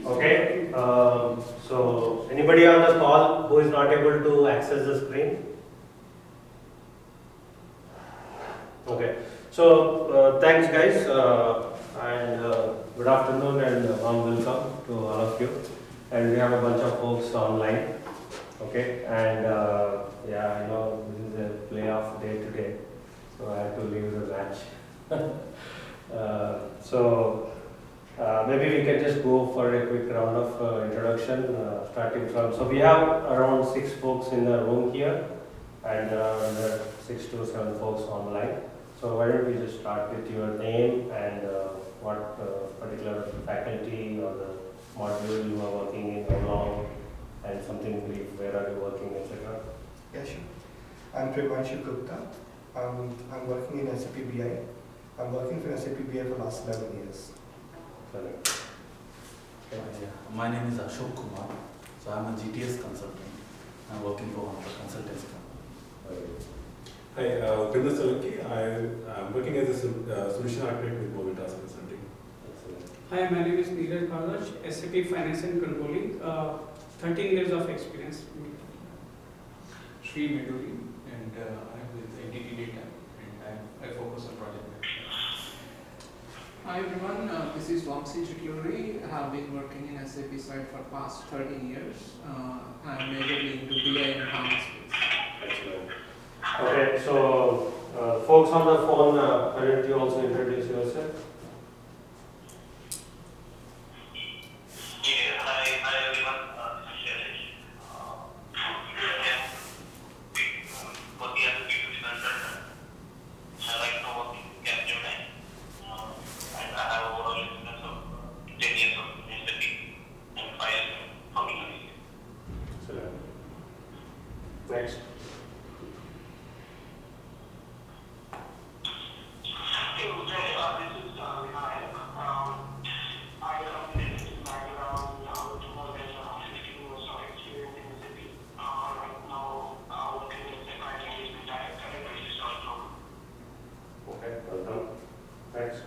Okay, so anybody on the call who is not able to access the screen? Okay, so thanks guys, and good afternoon and warm welcome to all of you. And we have a bunch of folks online. Okay, and yeah, I know this is a playoff day today, so I have to leave the match. Maybe we can just go for a quick round of introduction, starting from. So we have around 6 folks in the room here, and around 6 to 7 folks online. So why don't we just start with your name and what particular faculty or the module you are working in, how long, and something brief, where are you working, etc. Yeah, sure. I'm Udayakanth Kuppa. I'm working in SAP BI. I'm working for SAP BI for the last 11 years. My name is Ashok Kumar. So I'm a GTS consultant. I'm working for one of the consultancy companies. Hi, I'm working as a solution architect with Mobile Task Consulting. Hi, my name is Neeraj Bhargava, SAP Finance and Controlling, 13 years of experience. Sri Meduri, and I'm with AdinIT Data, and I focus on project management. Hi everyone, this is Vamsi Chitluri. I have been working in SAP side for past 13 years. I'm majorly into BI and HANA space. Excellent. Okay, so folks on the phone, why don't you also introduce yourself? Hi everyone. This is Shailesh. Working as a B2B consultant. Right now working in Capgemini. And I have overall experience of 10 years of SAP and 5 years of functional area. Excellent. Next. Hey, Uday, this is Vinayak. I come with a background with more than 15 years of experience in SAP. Right now, working as a client engagement director at British.com. Okay, welcome. Next.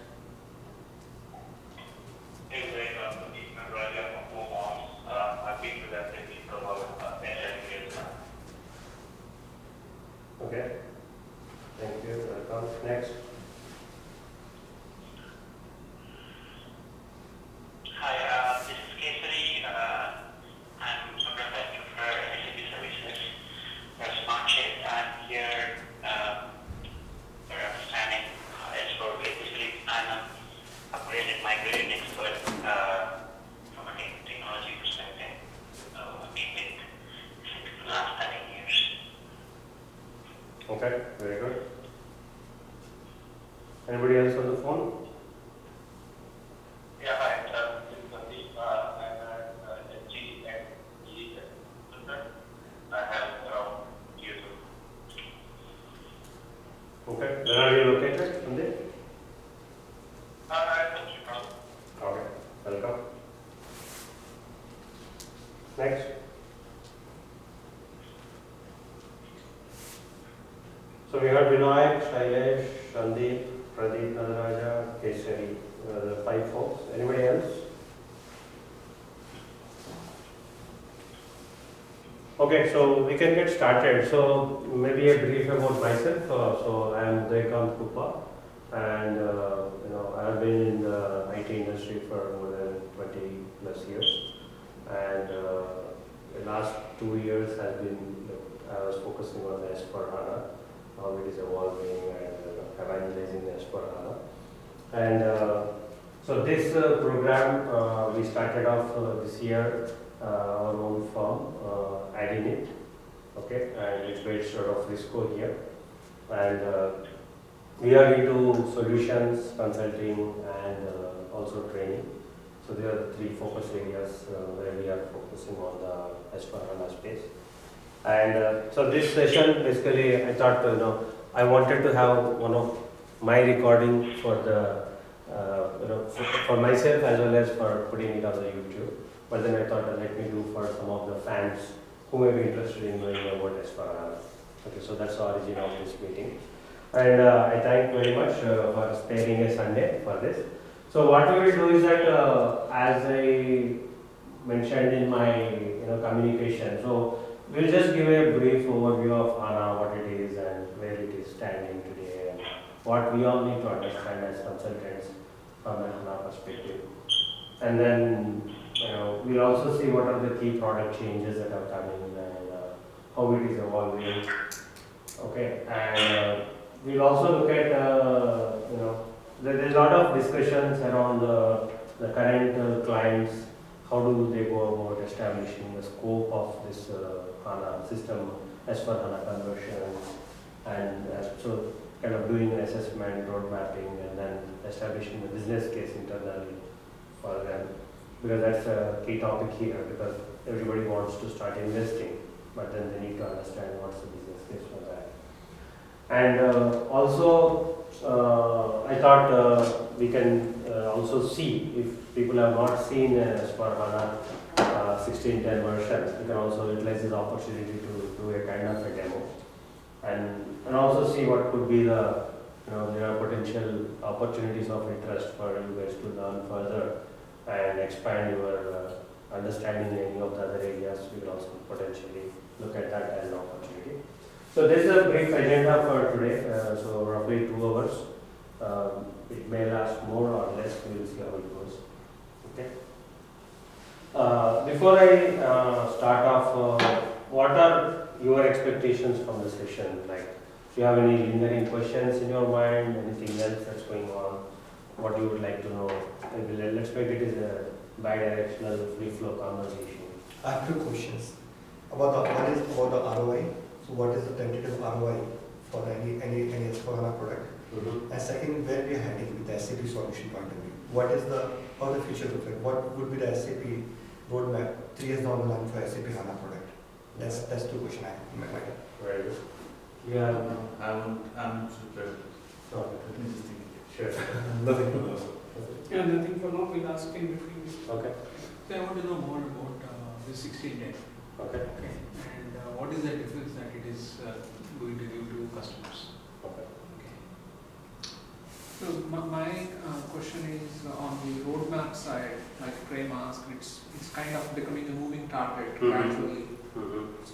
Hey, Uday, Pradeep and Raja from Momoms. I've been with SAP for about 10 years now. Okay. Thank you. Welcome. Next. Hi, this is Kesari. I'm a professor for SAP Services for SmartShift. I'm here for understanding S4. Basically, I'm an upgraded, migrated expert from a technology perspective. I've been with SAP for the last 13 years. Okay, very good. Anybody else on the phone? Yeah, hi. This is Sandeep. I'm an SG and EE consultant. I have around years of. Okay, where are you located, Sandeep? I'm in Chicago. Okay, welcome. Next. So we have Vinayak, Shailesh, Sandeep, Pradeep, Nadaraja, Kesari, the 5 folks. Anybody else? Okay, so we can get started. So maybe a brief about myself. So I am Udayakanth Kuppa, and I have been in the IT industry for more than 20 plus years. And the last 2 years has been I was focusing on the S4HANA, how it is evolving and evangelizing the S4HANA. And so this program we started off this year. Our own firm, AdinIT, okay, and it's based out of Frisco here, and we are into solutions, consulting, and also training. So there are the 3 focus areas where we are focusing on the S4HANA space. And so this session, basically, I thought, I wanted to have one of my recording for the, for myself as well as for putting it on the YouTube. But then I thought, let me do for some of the fans who may be interested in knowing about S4HANA. Okay, so that's the origin of this meeting. And I thank very much for sparing a Sunday for this. So what we will do is that as I mentioned in my communication. So we'll just give a brief overview of HANA, what it is and where it is standing today, and what we all need to understand as consultants from a HANA perspective. And then we'll also see what are the key product changes that are coming and how it is evolving. Okay, and we'll also look at there's a lot of discussions around the current clients. How do they go about establishing the scope of this HANA system as for HANA conversions, and so kind of doing an assessment, road mapping, and then establishing the business case internally for them, because that's a key topic here, because everybody wants to start investing, but then they need to understand what's the business case for that. And also I thought we can also see, if people have not seen as for HANA 1610 version, you can also utilize this opportunity to do a kind of a demo, and also see what could be the there are potential opportunities of interest for you guys to learn further and expand your understanding in any of the other areas. We will also potentially look at that as an opportunity. So this is a brief agenda for today, so roughly 2 hours. It may last more or less, we will see how it goes. Okay. Before I start off, what are your expectations from the session? Like, if you have any lingering questions in your mind, anything else that's going on, what you would like to know? Let's make it as a bi-directional, free-flow conversation. I have 2 questions. One is about the ROI. So what is the tentative ROI for any S/4HANA product? Mm-hmm. And second, where we are heading with the SAP solution point of view. What is how the future looks like? What would be the SAP roadmap 3 years down the line for SAP HANA product? That's 2 questions I have in my mind. Very good. Yeah. I'm prepared. Okay. Let me just think. Sure. Nothing for now, sir. Yeah, nothing for now, we'll ask in between. Okay. So I want to know more about the 1610. Okay. Okay. And what is the difference that it is going to give to customers? Okay. Okay. So my question is on the roadmap side, like Premask, it's kind of becoming a moving target gradually. Mm-hmm.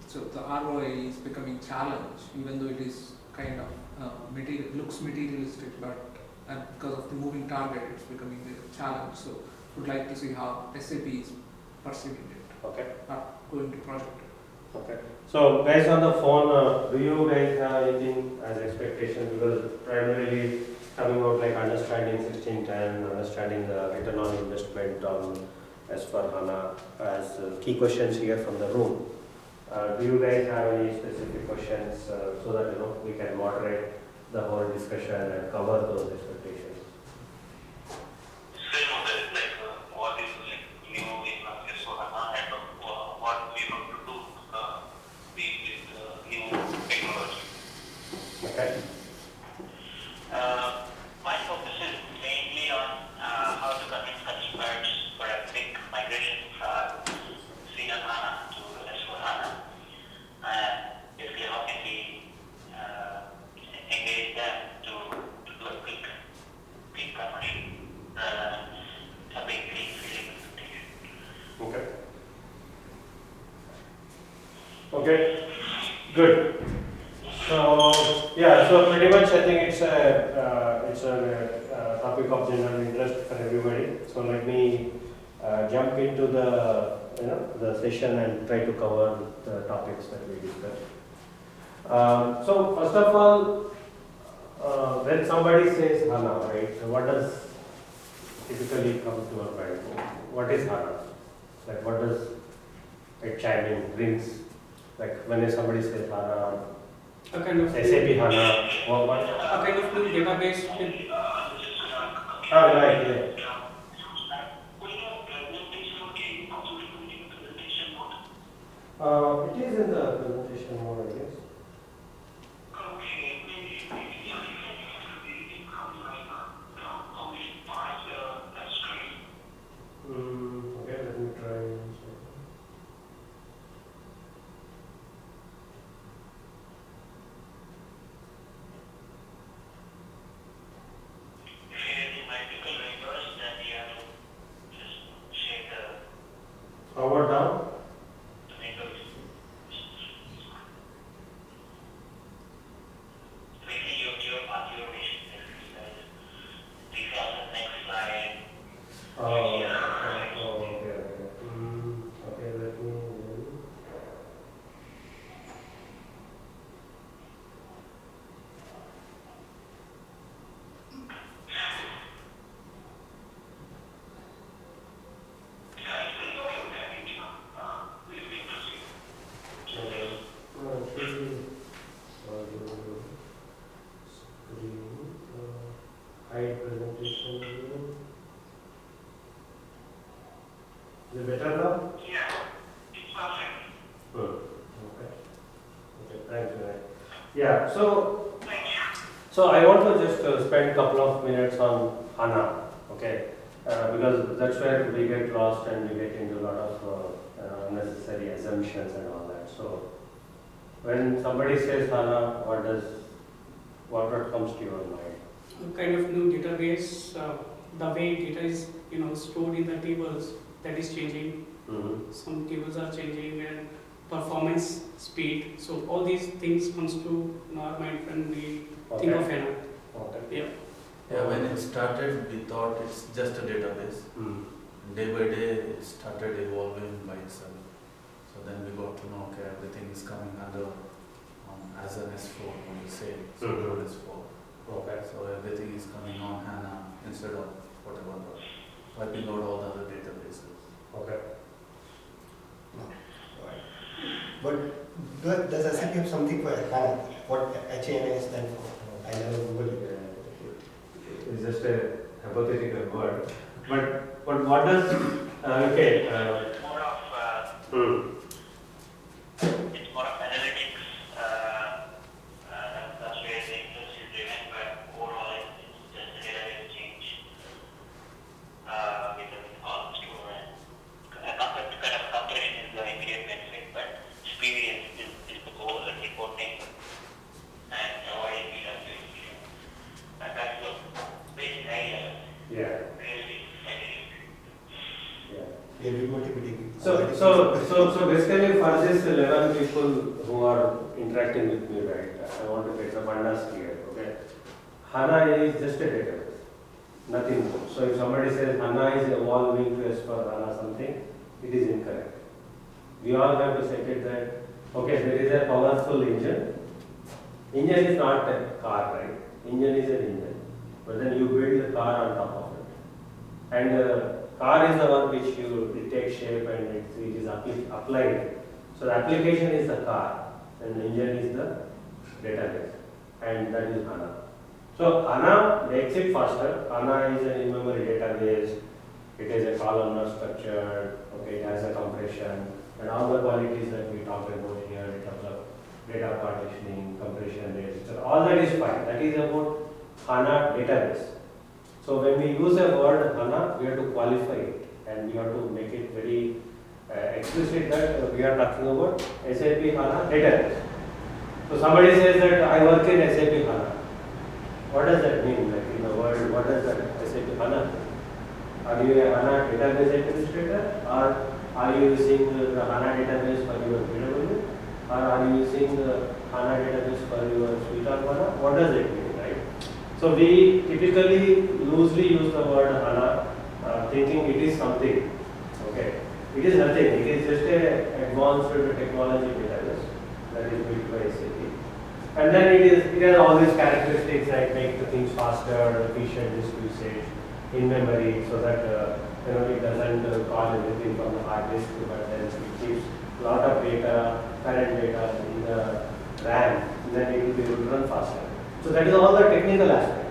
So the ROI is becoming challenge, even though it is kind of looks materialistic, but because of the moving target, it's becoming a challenge. So would like to see how SAP is perceiving it, Okay. not going to project it. Okay. So guys on the phone, do you guys have anything as expectations? Because primarily talking about like understanding 1610, understanding the return on investment on S/4HANA as key questions here from the room. Do you guys have any specific questions so that we can moderate the whole discussion and cover those expectations? Same on that, like what is like new in S/4HANA and what we have to do with new technology. Okay. My focus is mainly on how to convince customers for a big migration from HANA to S/4HANA, and basically how can we engage them to do a quick conversion rather than a big greenfield implementation. Okay. Okay. Good. So yeah, so pretty much I think it's a topic of general interest for everybody. So let me jump into the session and try to cover the topics that we discussed. So first of all, when somebody says HANA, right, what does typically come to our mind? What is HANA? Like what does it chime in, rings? Like when somebody says HANA, A kind of SAP HANA, what? a kind of new database with Oh, right, yeah. It is in the presentation mode, I guess. Okay, let me try. If you have the multiple vendors, then you have to just share Yeah, so I want to just spend a couple of minutes on HANA, okay? Because that's where we get lost and we get into a lot of unnecessary assumptions and all that. So when somebody says HANA, what comes to your mind? A kind of new database, the way data is stored in the tables, that is changing. Mm-hmm. Some tables are changing and performance, speed. So all these things comes to our mind when we think of HANA. Okay. Yeah. Yeah, when it started, we thought it's just a database. Mm. Day by day, it started evolving by itself. So then we got to know, okay, everything is coming under as an S4, when we say, so Mhm. S4. Okay. So everything is coming on HANA instead of whatever, wiping out all the other databases. Okay. But does SAP have something for HANA? What HANA stands for? I never Googled it. It's just a hypothetical word. But what does, okay. It's more of it's more of analytics. That's where the interest is driven, but overall it's just a database change with all the store and kind of compression is the immediate benefit, but speed is the goal and reporting and avoiding execution. That's the basic idea. Yeah. Really, Yeah. Yeah, we go to meeting. So basically for this 11 people who are interacting with me, right, I want to get the fundas clear, okay? HANA is just a database, nothing more. So if somebody says HANA is evolving to S/4HANA something, it is incorrect. We all have to set it that, okay, there is a powerful engine. Engine is not a car, right? Engine is an engine. But then you build the car on top of it. And car is the one which it takes shape and it is applied. So the application is the car and the engine is the database, and that is HANA. So HANA makes it faster. HANA is an in-memory database. It is a columnar structure. Okay, it has a compression and all the qualities that we talked about here in terms of data partitioning, compression rates. So all that is fine. That is about HANA database. So when we use a word HANA, we have to qualify it and we have to make it very explicit that we are talking about SAP HANA database. So somebody says that I work in SAP HANA. What does that mean? Like in the word, what does that SAP HANA mean? Are you a HANA database administrator, or are you using the HANA database for your BW, or are you using the HANA database for your suite of HANA? What does it mean, right? So we typically loosely use the word HANA, thinking it is something. Okay, it is nothing. It is just a advanced technology database that is built by SAP. And then it has all these characteristics like make the things faster, efficient disk usage, in memory, so that it doesn't call everything from the hard disk, but then it keeps a lot of data, current data in the RAM, and then it will be able to run faster. So that is all the technical aspect.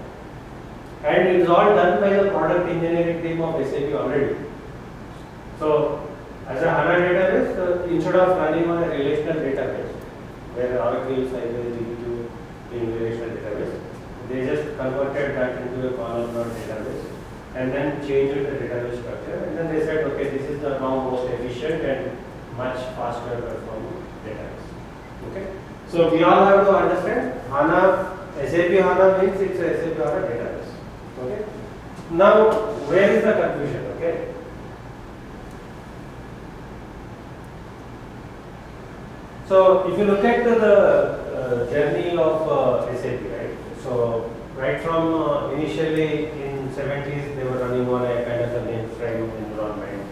And it is all done by the product engineering team of SAP already. So as a HANA database, instead of running on a relational database, where Oracle, Sybase, DB2 being relational database, they just converted that into a columnar database and then changed the database structure, and then they said, okay, this is the now most efficient and much faster performing database. Okay, so we all have to understand HANA, SAP HANA means it's a SAP HANA database. Okay, now where is the confusion? Okay, so if you look at the journey of SAP, right? So right from initially in 70s they were running on a kind of a mainframe environment,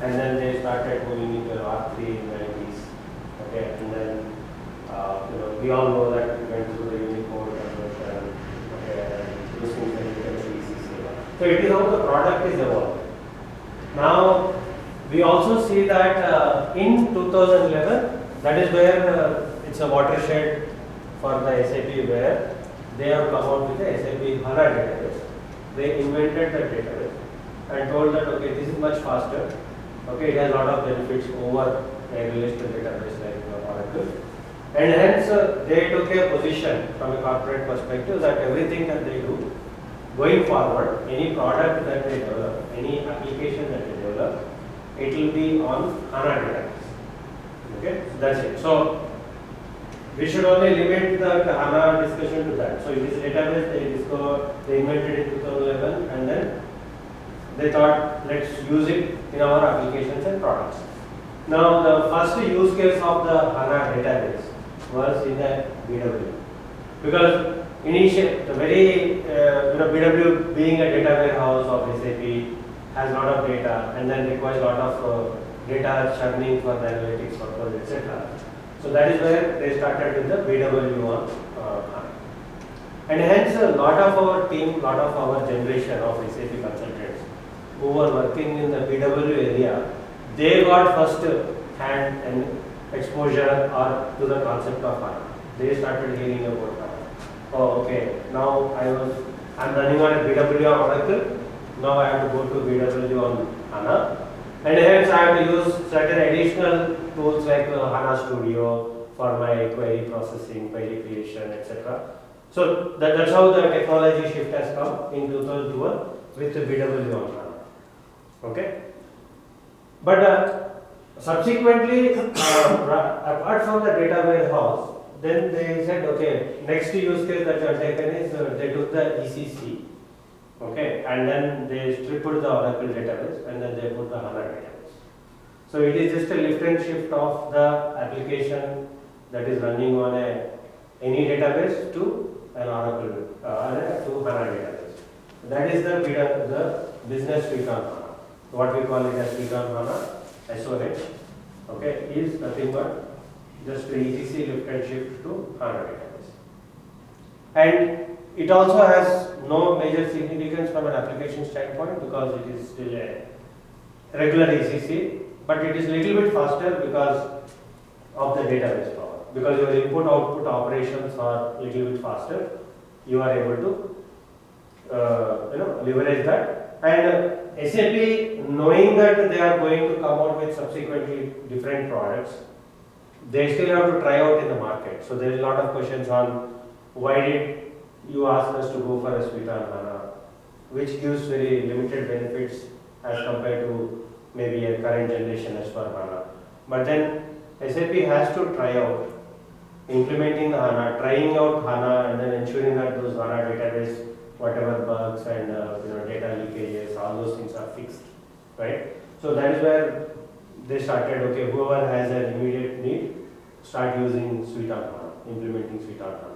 and then they started moving into R3 in 90s. Okay, and then we all know that we went through the Unicode conversion. Okay, using the ECC. So it is how the product is evolving. Now we also see that in 2011, that is where it's a watershed for the SAP, where they have come out with the SAP HANA database. They invented that database and told that, okay, this is much faster. Okay, it has a lot of benefits over a relational database like Oracle. And hence they took a position from a corporate perspective that everything that they do going forward, any product that they develop, any application that they develop, it will be on HANA database. Okay, so that's it. So we should only limit the HANA discussion to that. So this database they invented in 2011, and then they thought, let's use it in our applications and products. Now the first use case of the HANA database was in the BW, because the very BW being a data warehouse of SAP has a lot of data and then requires a lot of data churning for the analytics purpose, etc. So that is where they started with the BW on HANA. And hence a lot of our team, lot of our generation of SAP consultants who were working in the BW area, they got first hand and exposure or to the concept of HANA. They started hearing about HANA. Oh, okay, now I'm running on a BW on Oracle, now I have to go to BW on HANA, and hence I have to use certain additional tools like HANA Studio for my query processing, query creation, etc. So that's how the technology shift has come in 2012 with the BW on HANA. Okay, but subsequently, apart from the data warehouse, then they said, okay, next use case that you have taken is they took the ECC, okay, and then they stripped the Oracle database and then they put the HANA database. So it is just a lift and shift of the application that is running on any database to an Oracle to HANA database. That is the business suite on HANA. What we call it as suite on HANA, SOH, okay, is nothing but just the ECC lift and shift to HANA database. And it also has no major significance from an application standpoint because it is still a regular ECC, but it is little bit faster because of the database power. Because your input output operations are little bit faster, you are able to leverage that. And SAP, knowing that they are going to come out with subsequently different products, they still have to try out in the market. So there is a lot of questions on why did you ask us to go for a suite on HANA, which gives very limited benefits as compared to maybe a current generation S/4HANA. But then SAP has to try out implementing the HANA, trying out HANA, and then ensuring that those HANA database, whatever bugs and data leakages, all those things are fixed, right? So that is where they started, okay, whoever has an immediate need, start using suite on HANA, implementing suite on HANA.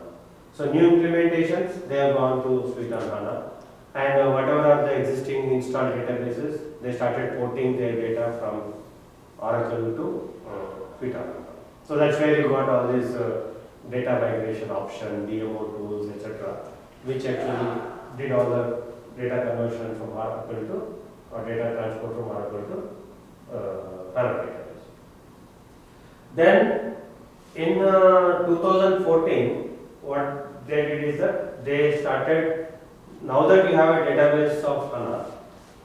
So new implementations, they have gone to suite on HANA, and whatever are the existing installed databases, they started porting their data from Oracle to suite on HANA. So that's where you got all this data migration option, DMO tools, etc., which actually did all the data conversion from Oracle to, or data transport from Oracle to HANA database. Then in 2014, what they did is that they started, now that we have a database of HANA,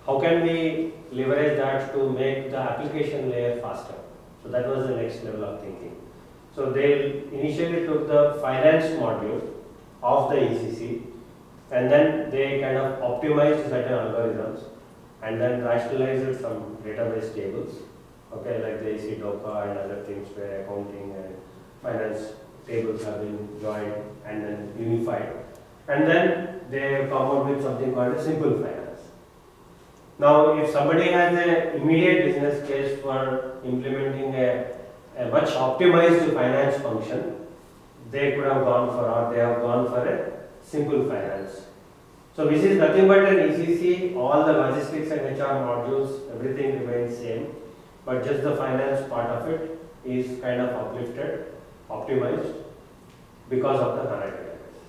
how can we leverage that to make the application layer faster? So that was the next level of thinking. So they initially took the finance module of the ECC, and then they kind of optimized certain algorithms and then rationalized some database tables, okay, like the EC DOCA and other things where accounting and finance tables have been joined and then unified. And then they come out with something called a simple finance. Now, if somebody has an immediate business case for implementing a much optimized finance function, they could have gone for, or they have gone for a simple finance. So which is nothing but an ECC, all the logistics and HR modules, everything remains same, but just the finance part of it is kind of uplifted, optimized because of the HANA database.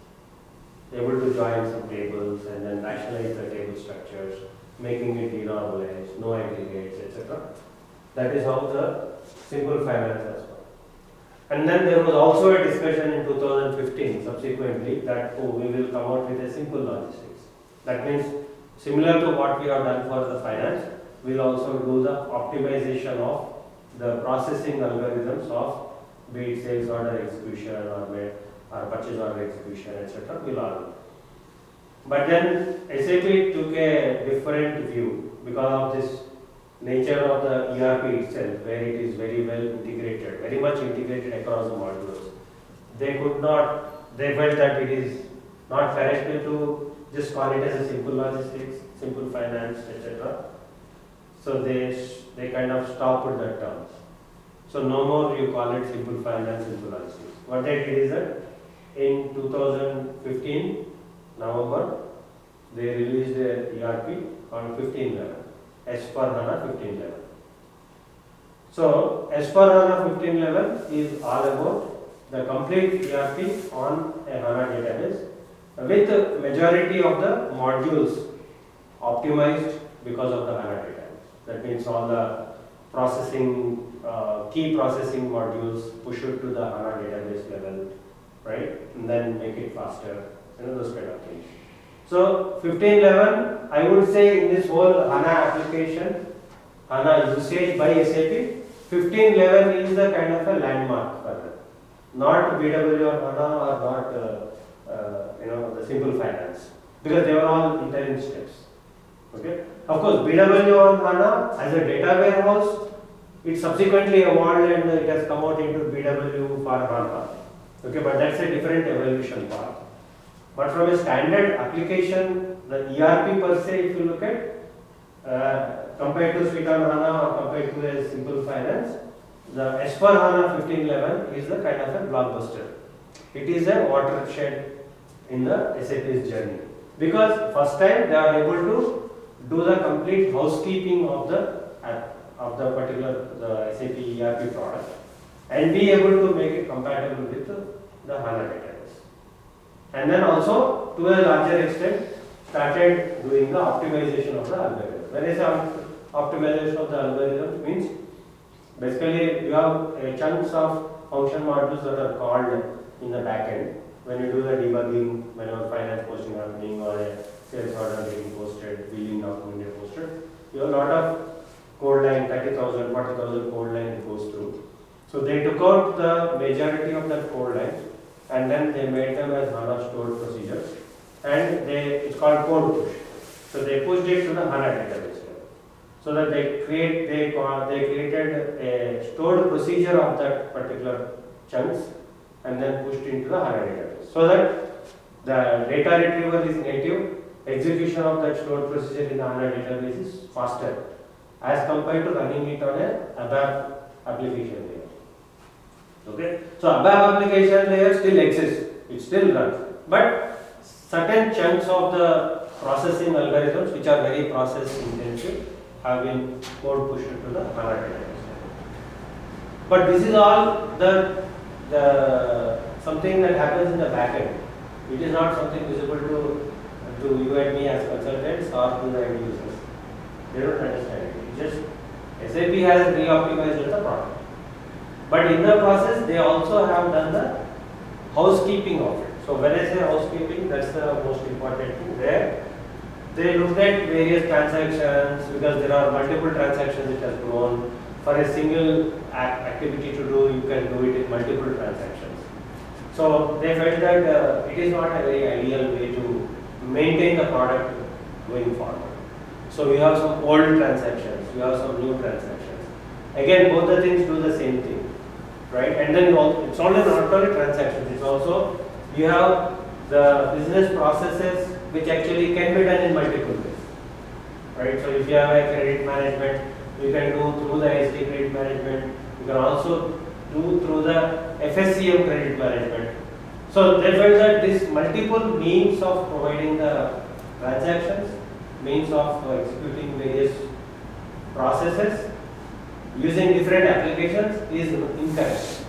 Able to join some tables and then rationalize the table structures, making it denormalized, no aggregates, etc. That is how the simple finance has come. And then there was also a discussion in 2015 subsequently that we will come out with a simple logistics. That means similar to what we have done for the finance, we will also do the optimization of the processing algorithms of be it sales order execution or purchase order execution, etc. will all. But then SAP took a different view because of this nature of the ERP itself, where it is very well integrated, very much integrated across the modules. They felt that it is not correct to just call it as a simple logistics, simple finance, etc. So they kind of stopped that term. So no more you call it simple finance, simple logistics. What they did is that in 2015 November, they released a ERP called 1511, S/4HANA 1511. So S/4HANA 1511 is all about the complete ERP on a HANA database with the majority of the modules optimized because of the HANA database. That means all the processing, key processing modules push it to the HANA database level, right? And then make it faster, those kind of things. So 1511, I would say in this whole HANA application, HANA usage by SAP, 1511 is the kind of a landmark for them. Not BW or HANA or not the simple finance, because they were all interim steps. Okay. Of course, BW on HANA as a data warehouse, it subsequently evolved and it has come out into BW for HANA. Okay, but that's a different evolution path. But from a standard application, the ERP per se, if you look at, compared to Suite on HANA or compared to a simple finance, the S/4HANA 1511 is the kind of a blockbuster. It is a watershed in the SAP's journey, because first time they are able to do the complete housekeeping of the particular the SAP ERP product and be able to make it compatible with the HANA database. And then also to a larger extent started doing the optimization of the algorithm. When I say optimization of the algorithm, means basically you have chunks of function modules that are called in the backend. When you do the debugging, whenever finance posting happening or a sales order getting posted, billing document getting posted, you have a lot of code line, 30,000, 40,000 code line it goes through. So they took out the majority of that code line and then they made them as HANA stored procedures, and it's called code push. So they pushed it to the HANA database level. So that they created a stored procedure of that particular chunks and then pushed into the HANA database. So that the data retrieval is native, execution of that stored procedure in the HANA database is faster as compared to running it on a ABAP application layer. Okay, so ABAP application layer still exists, it still runs, but certain chunks of the processing algorithms which are very process intensive have been code pushed to the HANA database. But this is all the something that happens in the backend. It is not something visible to you and me as consultants or to the end users. They don't understand it. It's just SAP has re-optimized the product. But in the process, they also have done the housekeeping of it. So when I say housekeeping, that's the most important thing. There, they looked at various transactions, because there are multiple transactions it has grown. For a single activity to do, you can do it in multiple transactions. So they felt that it is not a very ideal way to maintain the product going forward. So we have some old transactions, we have some new transactions. Again, both the things do the same thing, right? And then it's only not only transactions, it's also you have the business processes which actually can be done in multiple ways, right? So if you have a credit management, you can do through the SD credit management, you can also do through the FSCM credit management. So they felt that this multiple means of providing the transactions, means of executing various processes using different applications is incorrect.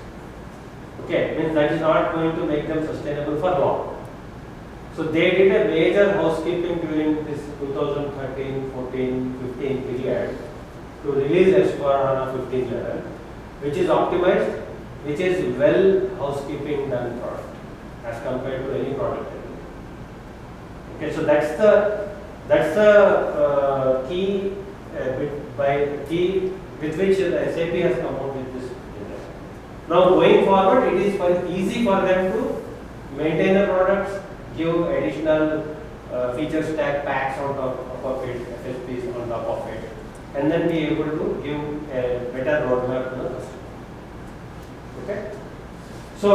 Okay, means that is not going to make them sustainable for long. So they did a major housekeeping during this 2013, 14, 15 period to release S/4HANA 1511, which is optimized, which is well housekeeping done product as compared to any product. Okay, so that's the key with which the SAP has come out with this. Now going forward, it is easy for them to maintain the products, give additional feature stack packs on top of it, FSPs on top of it, and then be able to give a better roadmap to the customer. Okay. So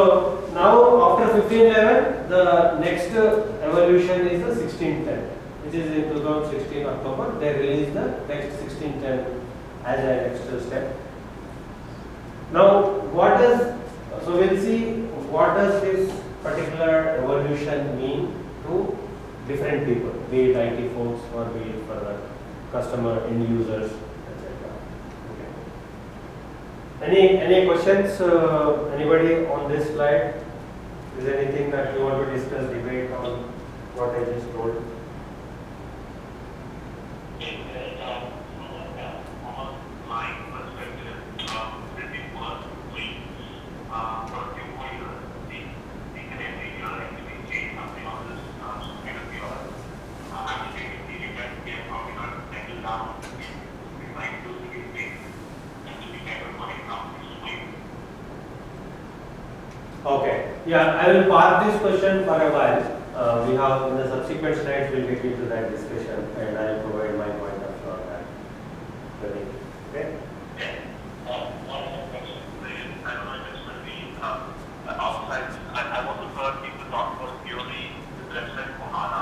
now after 1511, the next evolution is the 1610, which is in 2016 October. They released the next 1610 as an next step. Now what does, so we'll see what does this particular evolution mean to different people, be it IT folks or be it for the customer, end users, etc. Okay. Any questions? Anybody on this slide? Is there anything that you want to discuss, debate on what I just told? Okay. Yeah, I will park this question for a while. We have in the subsequent slides we'll get into that discussion, and I will provide my point of view on that. Okay. One more question, please. I don't know if it's going to be outside. I want to heard people talk about purely the website for HANA.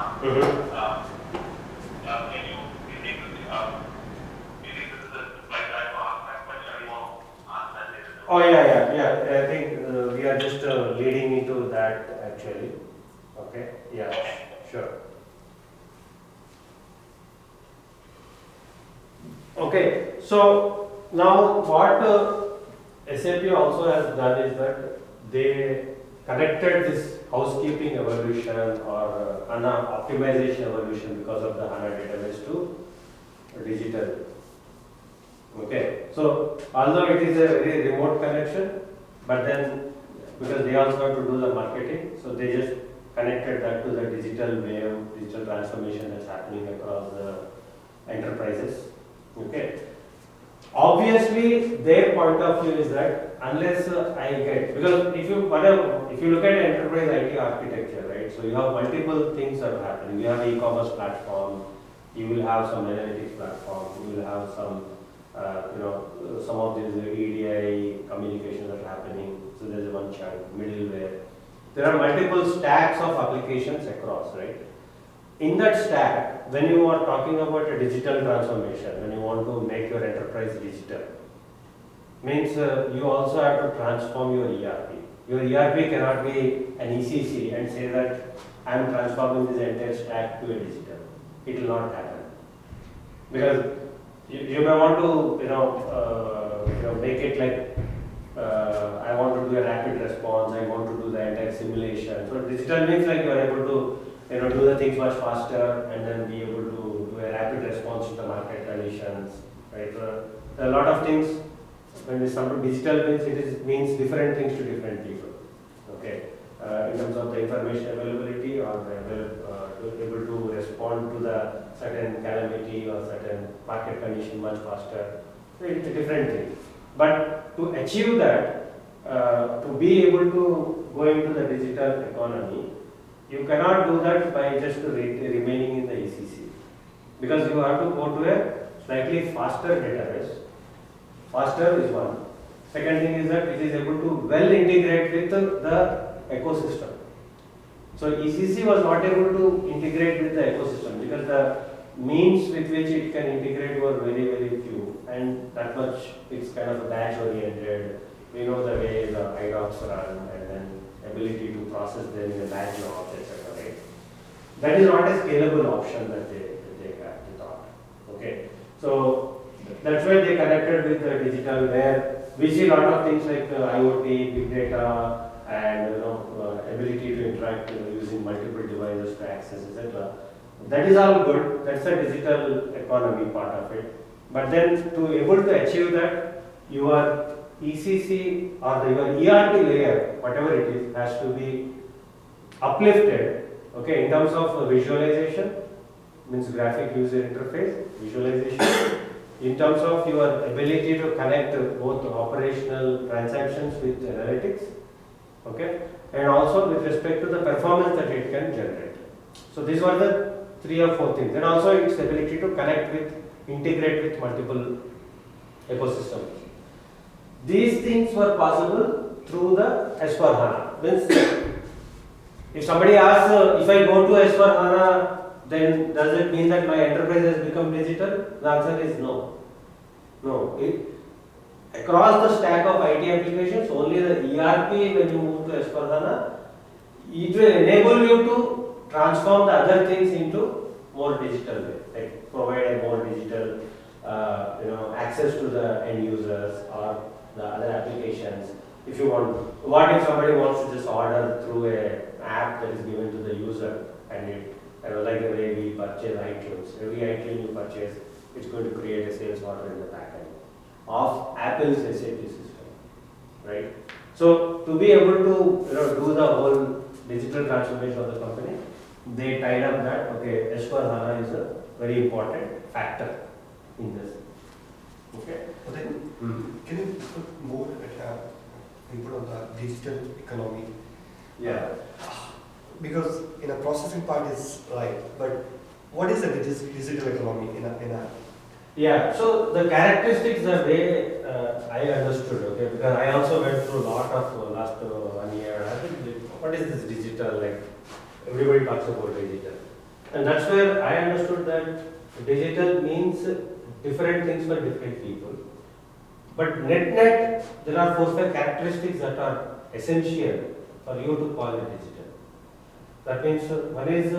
Can you be able to, like I asked that question, you want to answer that later? Oh yeah. I think we are just leading into that actually. Okay. Yeah. Sure. Okay. So now what SAP also has done is that they connected this housekeeping evolution or HANA optimization evolution because of the HANA database to digital. Okay, so although it is a very remote connection, but then because they also have to do the marketing, so they just connected that to the digital wave, digital transformation that's happening across the enterprises. Okay. Obviously, their point of view is that unless I get, because if you look at enterprise IT architecture, right? So you have multiple things that are happening. You have e-commerce platform, you will have some analytics platform, you will have some some of these EDI communications that are happening. So there's one chunk, middleware. There are multiple stacks of applications across, right? In that stack, when you are talking about a digital transformation, when you want to make your enterprise digital, means you also have to transform your ERP. Your ERP cannot be an ECC and say that I am transforming this entire stack to a digital. It will not happen. Because you may want to make it like I want to do a rapid response, I want to do the entire simulation. So digital means like you are able to do the things much faster and then be able to do a rapid response to the market conditions, right? A lot of things when we come to digital means different things to different people. Okay, in terms of the information availability or able to respond to the certain calamity or certain market condition much faster. So it's a different thing. But to achieve that, to be able to go into the digital economy, you cannot do that by just remaining in the ECC. Because you have to go to a slightly faster database. Faster is one. Second thing is that it is able to well integrate with the ecosystem. So ECC was not able to integrate with the ecosystem because the means with which it can integrate were very, very few, and that much it's kind of batch oriented. We know the way the IDOCs run and then ability to process them in a batch logs, etc. Right? That is not a scalable option that they thought. Okay, so that's why they connected with the digital, where we see a lot of things like IoT, big data, and ability to interact using multiple devices to access, etc. That is all good. That's the digital economy part of it. But then to able to achieve that, your ECC or your ERP layer, whatever it is, has to be uplifted. Okay, in terms of visualization, means graphic user interface, visualization, in terms of your ability to connect both operational transactions with analytics, okay, and also with respect to the performance that it can generate. So these were the 3 or 4 things, and also its ability to connect with, integrate with multiple ecosystems. These things were possible through the S4HANA. Means if somebody asks, if I go to S4HANA, then does it mean that my enterprise has become digital? The answer is no. No. Across the stack of IT applications, only the ERP, when you move to S4HANA, it will enable you to transform the other things into more digital way, like provide a more digital access to the end users or the other applications. If you want, what if somebody wants to just order through a app that is given to the user, and it, like the way we purchase iTunes, every iTunes you purchase, it's going to create a sales order in the backend of Apple's SAP system, right? So to be able to do the whole digital transformation of the company, they tied up that S4HANA is a very important factor in this. Okay. But then, can you put more input on the digital economy? Yeah. Because in a processing part is right, but what is a digital economy in a Yeah, so the characteristics the way I understood, okay, because I also went through a lot of last 1 year. I think, what is this digital? Like everybody talks about digital, and that's where I understood that digital means different things for different people. But net, there are 4-5 characteristics that are essential for you to call it digital. That means one is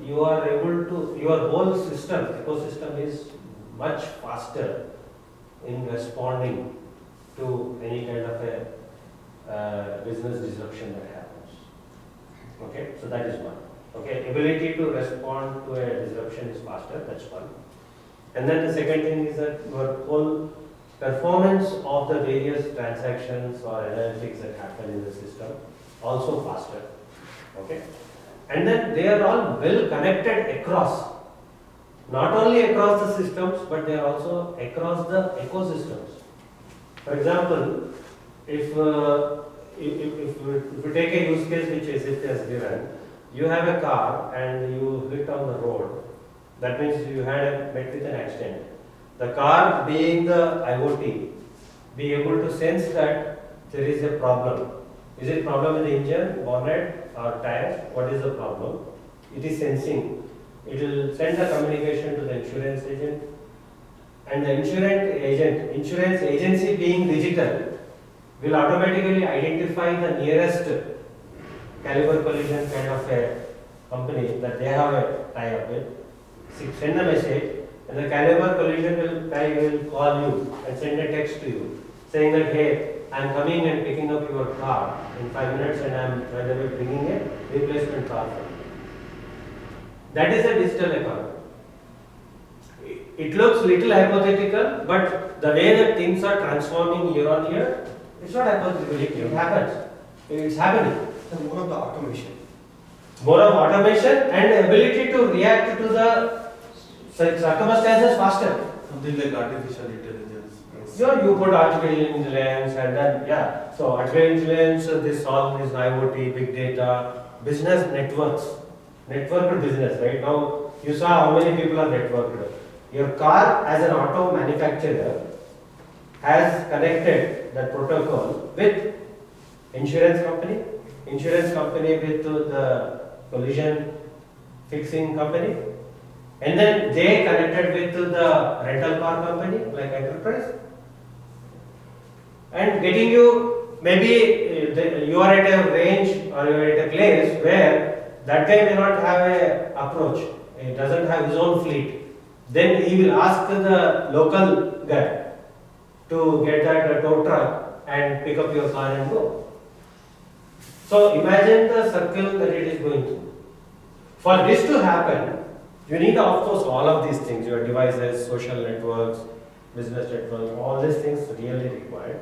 you are able to, your whole system, ecosystem is much faster in responding to any kind of a business disruption that happens. Okay, so that is one. Okay, ability to respond to a disruption is faster, that's one. And then the second thing is that your whole performance of the various transactions or analytics that happen in the system also faster. Okay, and then they are all well connected across. Not only across the systems, but they are also across the ecosystems. For example, if you take a use case which SAP has given, you have a car and you hit on the road. That means you had met with an accident. The car, being the IoT, be able to sense that there is a problem. Is it a problem in the engine, bonnet, or tire? What is the problem? It is sensing. It will send the communication to the insurance agent, and the insurance agency being digital, will automatically identify the nearest caliber collision kind of a company that they have a tie-up with, send a message, and the caliber collision will call you and send a text to you saying that, hey, I am coming and picking up your car in 5 minutes, and I am by the way bringing a replacement car for you. That is a digital economy. It looks little hypothetical, but the way that things are transforming year on year, it's not hypothetical, it happens. It's happening. So more of the automation. More of automation and ability to react to the circumstances faster. Something like artificial intelligence. You put artificial intelligence and then, so artificial intelligence, this all is IoT, big data, business networks, networked business, right? Now, you saw how many people are networked. Your car as an auto manufacturer has connected that protocol with insurance company with the collision fixing company, and then they connected with the rental car company like enterprise, and getting you, maybe you are at a range or you are at a place where that guy may not have a approach, he doesn't have his own fleet. Then he will ask the local guy to get that tow truck and pick up your car and go. So imagine the circle that it is going through. For this to happen, you need of course all of these things, your devices, social networks, business networks, all these things really required.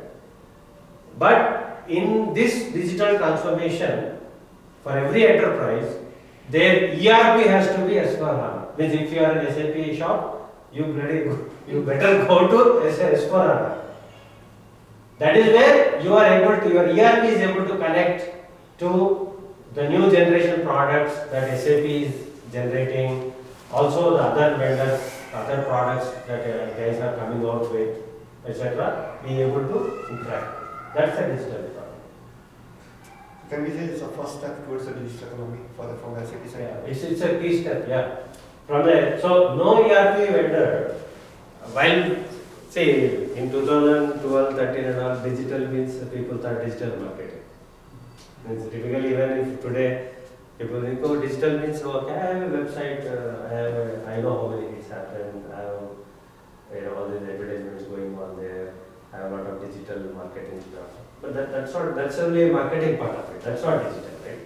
But in this digital transformation, for every enterprise, their ERP has to be S4HANA. Means if you are an SAP shop, you better go to S4HANA. That is where you are able to, your ERP is able to connect to the new generation products that SAP is generating, also the other vendors, other products that guys are coming out with, etc. Be able to interact. That's a digital economy. Can we say it's a first step towards the digital economy from the SAP side? Yeah, it's a key step, yeah. So no ERP vendor, while say in 2012, 13 and all, digital means people thought digital marketing. Means typically even if today people think, oh, digital means, okay, I have a website, I know how many hits happen, I have all these advertisements going on there, I have a lot of digital marketing stuff. But that's only a marketing part of it, that's not digital, right?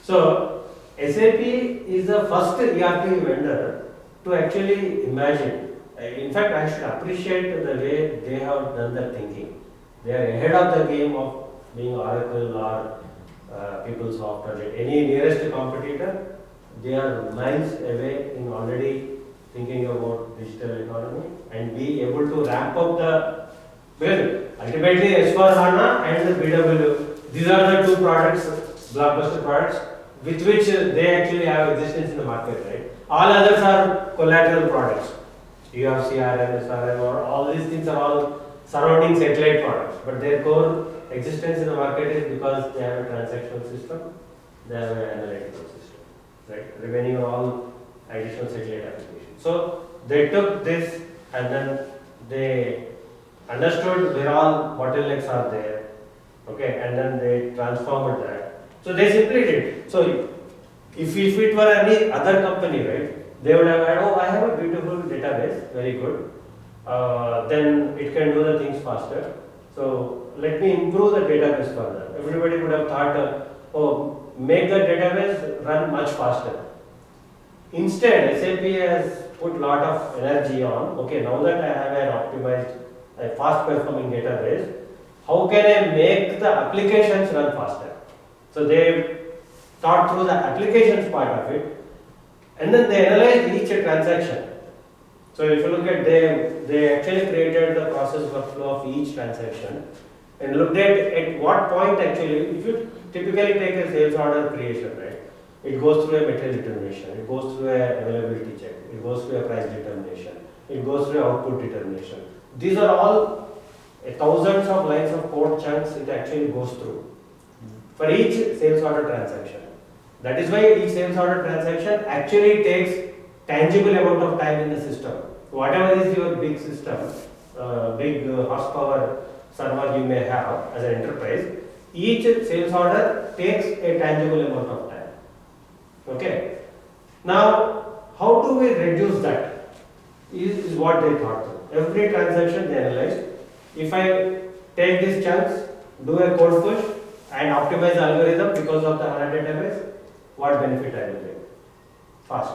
So SAP is the first ERP vendor to actually imagine. In fact, I should appreciate the way they have done the thinking. They are ahead of the game of being Oracle or PeopleSoft or any nearest competitor. They are miles away in already thinking about digital economy and be able to ramp up the, well, ultimately S4HANA and the BW. These are the two products, blockbuster products, with which they actually have existence in the market, right? All others are collateral products. You have CRM, SRM, or all these things are all surrounding satellite products, but their core existence in the market is because they have a transactional system, they have an analytical system, right? Revenue all additional satellite applications. So they took this and then they understood where all bottlenecks are there, okay, and then they transformed that. So they simply did. So if it were any other company, right, they would have had, oh, I have a beautiful database, very good. Then it can do the things faster. So let me improve the database further. Everybody would have thought, oh, make the database run much faster. Instead, SAP has put a lot of energy on, okay, now that I have an optimized, a fast performing database, how can I make the applications run faster? So they thought through the applications part of it, and then they analyzed each transaction. So if you look at they actually created the process workflow of each transaction and looked at what point actually, if you typically take a sales order creation, right, it goes through a material determination, it goes through a availability check, it goes through a price determination, it goes through output determination. These are all thousands of lines of code chunks it actually goes through for each sales order transaction. That is why each sales order transaction actually takes tangible amount of time in the system. Whatever is your big system, big horsepower server you may have as an enterprise, each sales order takes a tangible amount of time. Okay. Now, how do we reduce that? Is what they thought. Every transaction they analyzed. If I take these chunks, do a code push, and optimize the algorithm because of the HANA database, what benefit I will get? Fast.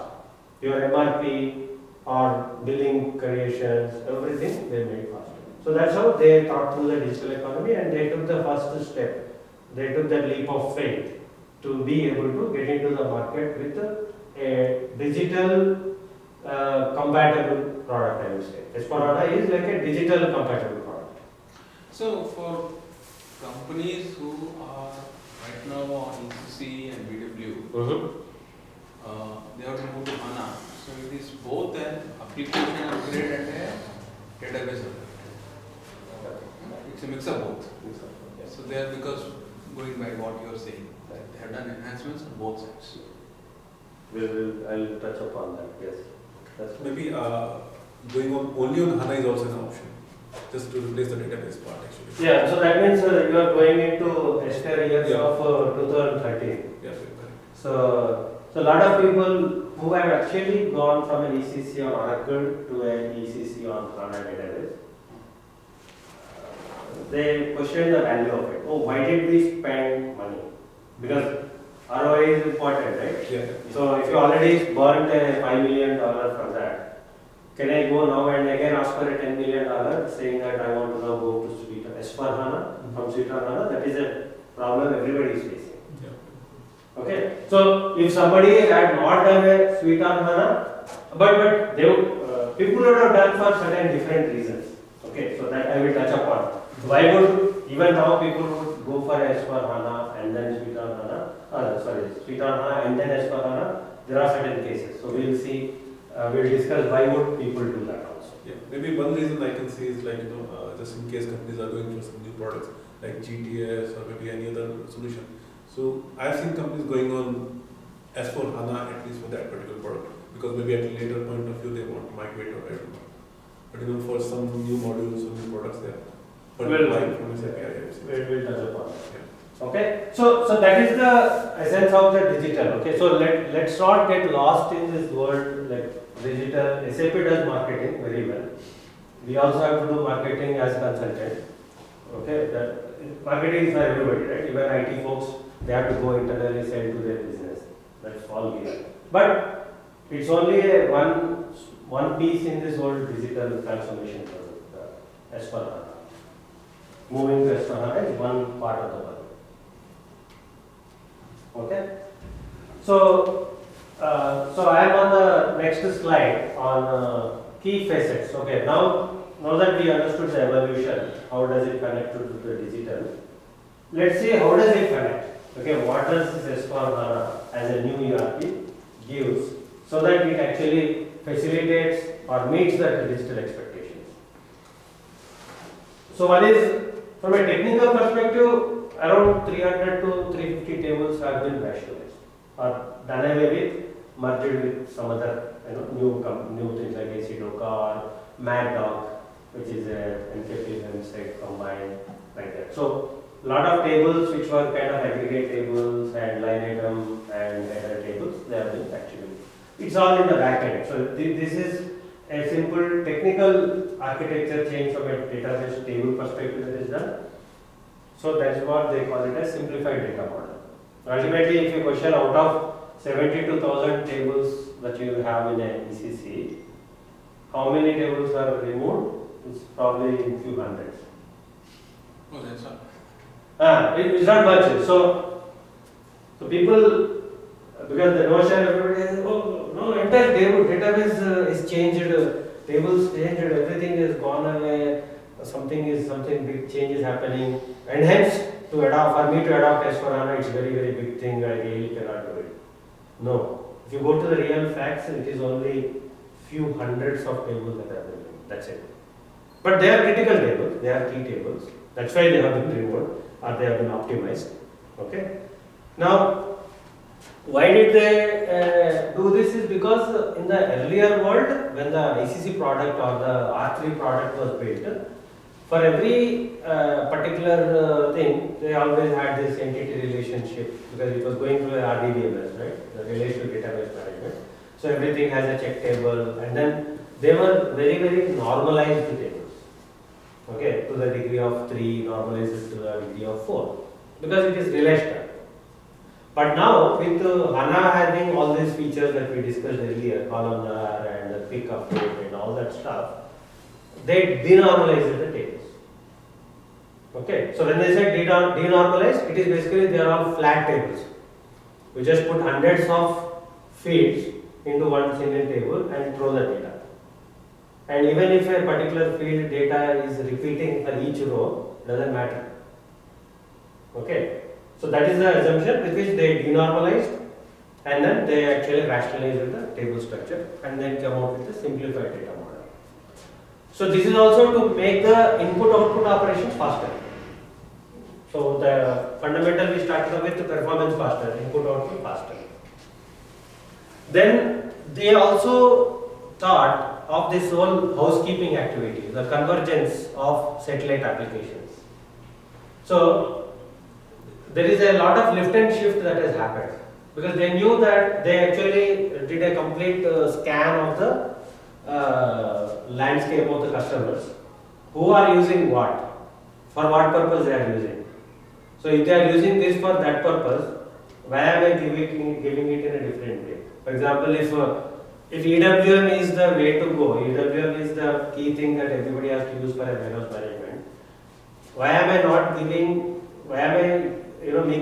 Your MRP or billing creations, everything they made faster. So that's how they thought through the digital economy and they took the first step. They took that leap of faith to be able to get into the market with a digital compatible product, I would say. S4HANA is like a digital compatible product. So for companies who are right now on ECC and BW, they have to move to HANA. So it is both an application upgrade and a database upgrade. It's a mix of both. So they are, because going by what you are saying, they have done enhancements on both sides. I'll touch upon that, yes. That's Maybe going on only on HANA is also an option, just to replace the database part actually. Yeah, so that means you are going into S4 years of 2013. Yeah, correct. So a lot of people who have actually gone from an ECC on Oracle to an ECC on HANA database, they question the value of it. Oh, why did we spend money? Because ROI is important, right? Yeah. So if you already burnt a $5 million from that, can I go now and again ask for a $10 million saying that I want to now go to Suite S4HANA from Suite HANA? That is a problem everybody is facing. Yeah. Okay, so if somebody had not done a Suite HANA, but they would, people would have done for certain different reasons. Okay, so that I will touch upon. Why would even now people would go for S/4HANA and then Suite on HANA? Suite on HANA and then S/4HANA. There are certain cases. So we'll see. We'll discuss why would people do that also. Yeah, maybe one reason I can see is like, just in case companies are going for some new products like GTS or maybe any other solution. So I've seen companies going on S4 HANA at least for that particular product, because maybe at a later point of view they want to migrate or I don't know. But for some new modules or new products there. But We'll touch upon that. Okay, so that is the essence of the digital. Okay, so let's not get lost in this world like digital. SAP does marketing very well. We also have to do marketing as consultant. Okay, that marketing is for everybody, right? Even IT folks, they have to go internally sell to their business. That's all we have. But it's only one piece in this whole digital transformation project, S/4HANA. Moving to S/4HANA is one part of the work. Okay, so I am on the next slide on key facets. Okay, now that we understood the evolution, how does it connect to the digital? Let's see how does it connect. Okay, what does this S/4HANA as a new ERP gives so that it actually facilitates or meets the digital expectations. So one is from a technical perspective. Around 300 to 350 tables have been rationalized or done away with, merged with some other new things like ACDoka or MadDoc, which is a NKP website combined like that. So a lot of tables which were kind of aggregate tables and line item and header tables, they have been actually. It's all in the back end. So this is a simple technical architecture change from a database table perspective that is done. So that's what they call it as simplified data model. Ultimately, if you question out of 72,000 tables that you have in a ECC, how many tables are removed? It's probably in few hundreds. Oh, that's all. It's not much. So people, because the notion everybody says, oh no, entire database is changed, tables changed, everything is gone away. Something big change is happening, and hence for me to adopt S/4HANA, it's very big thing. I really cannot do it. No, if you go to the real facts, it is only few hundreds of tables that have been removed. That's it. But they are critical tables. They are key tables. That's why they have been removed or they have been optimized. Okay. Now, why did they do this? Is because in the earlier world, when the ICC product or the R3 product was built, for every particular thing, they always had this entity relationship because it was going through a RDBMS, right? The relational database management. So everything has a check table, and then they were very normalized tables. Okay, to the degree of 3, normalized to the degree of 4, because it is relational. But now with HANA having all these features that we discussed earlier, columnar and the pick up and all that stuff, they denormalized the tables. Okay, so when they say denormalized, it is basically they are all flat tables. We just put hundreds of fields into one single table and throw the data. And even if a particular field data is repeating for each row, doesn't matter. Okay, so that is the assumption with which they denormalized and then they actually rationalized the table structure and then come out with a simplified data model. So this is also to make the input-output operations faster. So the fundamental we started with the performance faster, input-output faster. Then they also thought of this whole housekeeping activity, the convergence of satellite applications. So there is a lot of lift and shift that has happened because they knew that they actually did a complete scan of the landscape of the customers, who are using what, for what purpose they are using. So if they are using this for that purpose, why am I giving it in a different way? For example, if EWM is the way to go, EWM is the key thing that everybody has to use for a warehouse management, why am I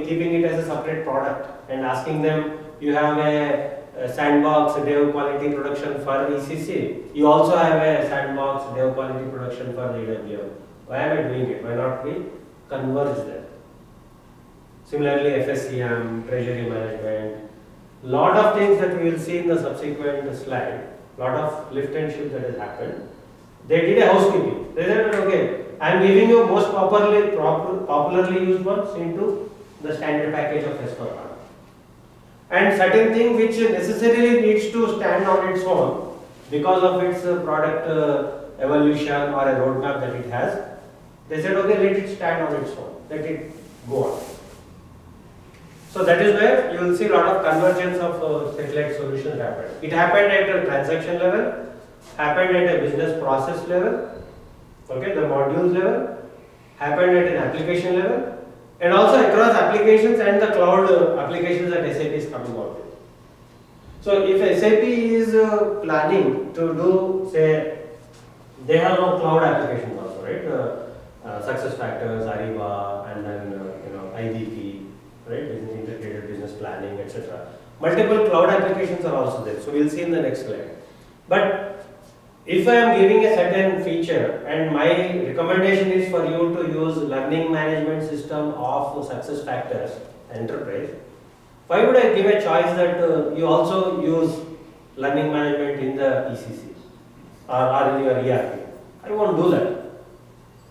keeping it as a separate product and asking them, you have a sandbox dev quality production for ECC, you also have a sandbox dev quality production for AWM. Why am I doing it? Why not we converge them? Similarly, FSCM, treasury management, lot of things that we will see in the subsequent slide, lot of lift and shift that has happened. They did a housekeeping. They said, okay, I am giving you most popularly used ones into the standard package of S4HANA. And certain thing which necessarily needs to stand on its own because of its product evolution or a roadmap that it has, they said, okay, let it stand on its own, let it go on. So that is where you will see a lot of convergence of satellite solutions happen. It happened at a transaction level, happened at a business process level, okay, the modules level, happened at an application level, and also across applications and the cloud applications that SAP is coming out with. So if SAP is planning to do, say, they have no cloud applications also, right? Success factors, Ariba, and then IDP, right? Integrated business planning, etc. Multiple cloud applications are also there. So we'll see in the next slide. But if I am giving a certain feature and my recommendation is for you to use learning management system of success factors enterprise, why would I give a choice that you also use learning management in the ECC or in your ERP? I won't do that.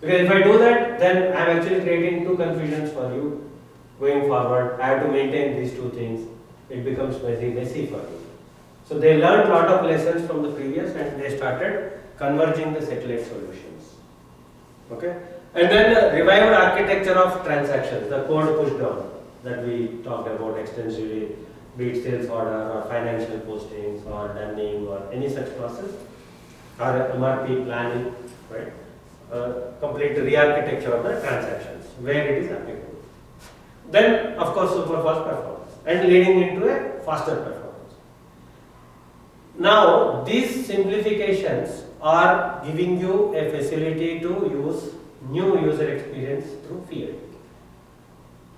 Because if I do that, then I am actually creating two confusions for you going forward. I have to maintain these two things. It becomes very messy for you. So they learned a lot of lessons from the previous and they started converging the satellite solutions. Okay? And then revived architecture of transactions, the code push down that we talked about extensively, be it sales order or financial postings or dunning or any such process, or MRP planning, right? Complete re-architecture of the transactions where it is applicable. Then, of course, super fast performance and leading into a faster performance. Now, these simplifications are giving you a facility to use new user experience through Fiori.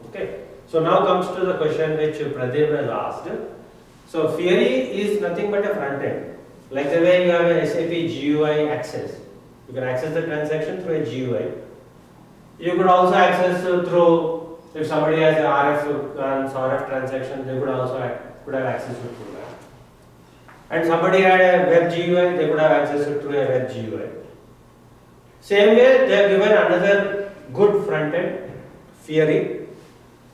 Okay. So now comes to the question which Pradeep has asked. So Fiori is nothing but a front end. Like the way you have a SAP GUI access. You can access the transaction through a GUI. You could also access through, if somebody has an RF transaction, they could have access to through that. And somebody had a web GUI, they could have access to through a web GUI. Same way, they have given another good front end, Fiori.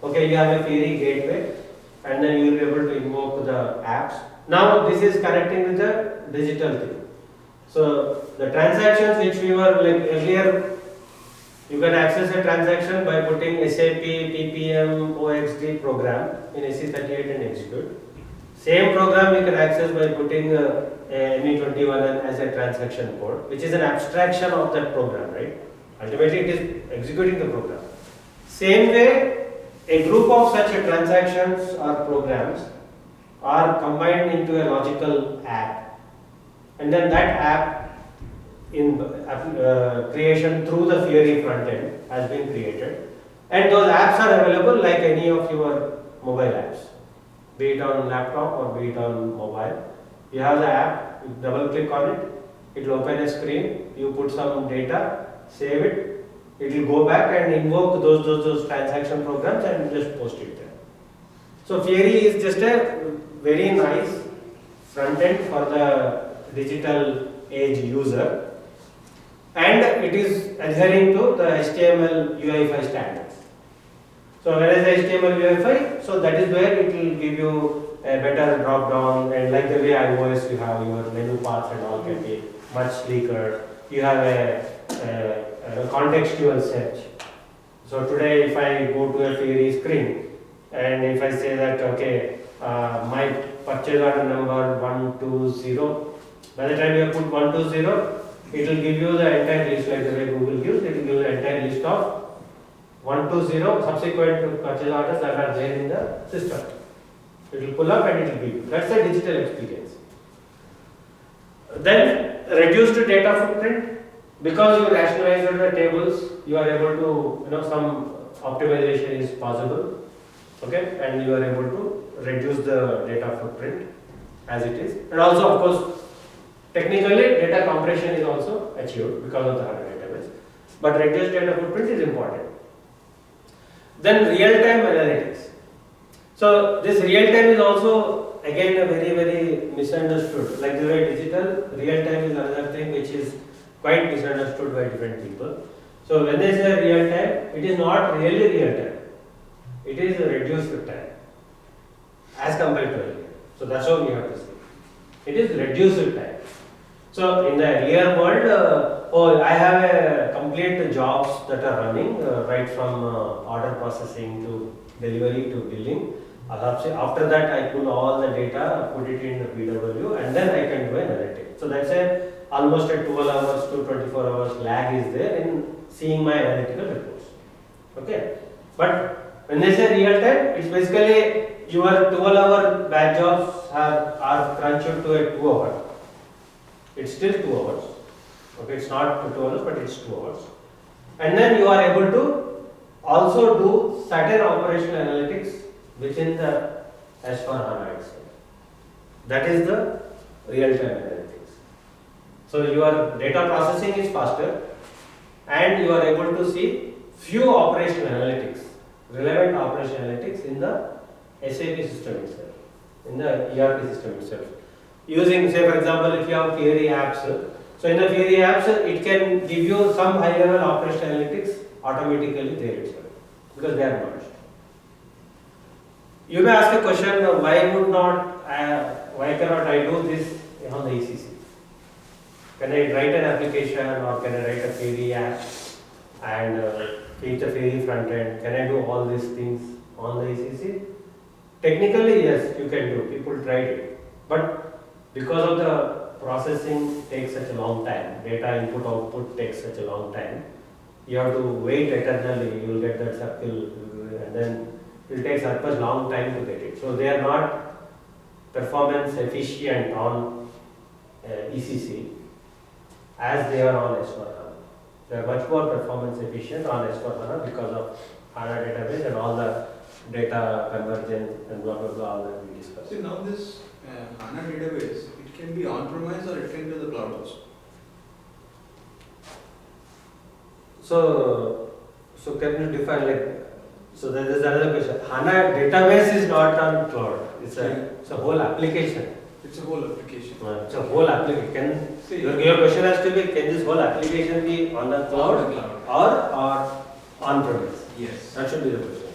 Okay, you have a Fiori gateway, and then you will be able to invoke the apps. Now, this is connecting with the digital thing. So, the transactions which we were like earlier, you can access a transaction by putting SAP PPM OXD program in SC38 and execute. Same program you can access by putting ME21 as a transaction code, which is an abstraction of that program, right? Ultimately, it is executing the program. Same way, a group of such transactions or programs are combined into a logical app, and then that app in creation through the Fiori front end has been created, and those apps are available like any of your mobile apps, be it on laptop or be it on mobile. You have the app, you double click on it, it will open a screen, you put some data, save it, it will go back and invoke those transaction programs and just post it there. So Fiori is just a very nice front end for the digital age user, and it is adhering to the HTML UI5 standards. So where is the HTML UI5? So that is where it will give you a better drop down, and like the way iOS you have your menu paths and all can be much sleeker. You have a contextual search. So today if I go to a Fiori screen and if I say that okay, my purchase order number 120, by the time you put 120, it will give you the entire list like the way Google gives, it will give you the entire list of 120 subsequent purchase orders that are there in the system. It will pull up and it will give you. That's the digital experience. Then reduced data footprint. Because you rationalize the tables, you are able to, some optimization is possible, okay, and you are able to reduce the data footprint. as it is. And also, of course, technically data compression is also achieved because of the HANA database. But reduced data footprint is important. Then real-time analytics. So this real-time is also again a very misunderstood. Like the way digital, real-time is another thing which is quite misunderstood by different people. So when they say real-time, it is not really real-time. It is a reduced time as compared to earlier. So that's how we have to see. It is reduced time. So in the earlier world, I have a complete jobs that are running right from order processing to delivery to billing. After that, I put all the data, put it in the BW, and then I can do analytics. So that's almost a 12 hours to 24 hours lag is there in seeing my analytical reports. Okay, but when they say real time, it's basically your 12-hour batch jobs are crunched to a 2 hour. It's still 2 hours. Okay, it's not 2 hours, but it's 2 hours. And then you are able to also do certain operational analytics within the S/4HANA itself. That is the real-time analytics. So your data processing is faster, and you are able to see few operational analytics, relevant operational analytics in the SAP system itself, in the ERP system itself. Using, say for example, if you have Fiori apps, so in the Fiori apps, it can give you some high-level operational analytics automatically there itself, because they are merged. You may ask a question, why cannot I do this on the ECC? Can I write an application, or can I write a Fiori app and create a Fiori front end? Can I do all these things on the ECC? Technically, yes, you can do. People tried it, but because of the processing takes such a long time, data input output takes such a long time, you have to wait eternally. You will get that circle, and then it will take such a long time to get it. So they are not performance efficient on ECC as they are on S/4HANA. They are much more performance efficient on S/4HANA because of HANA database and all the data convergence and blah blah blah all that we discussed. See, now this HANA database, it can be on-premise or it can be the cloud also. So can you define so there is another question. HANA database is not on cloud. It's a whole application. It's a whole application. It's a whole application. Your question has to be, can this whole application be on the cloud or on-premise? Yes. That should be the question.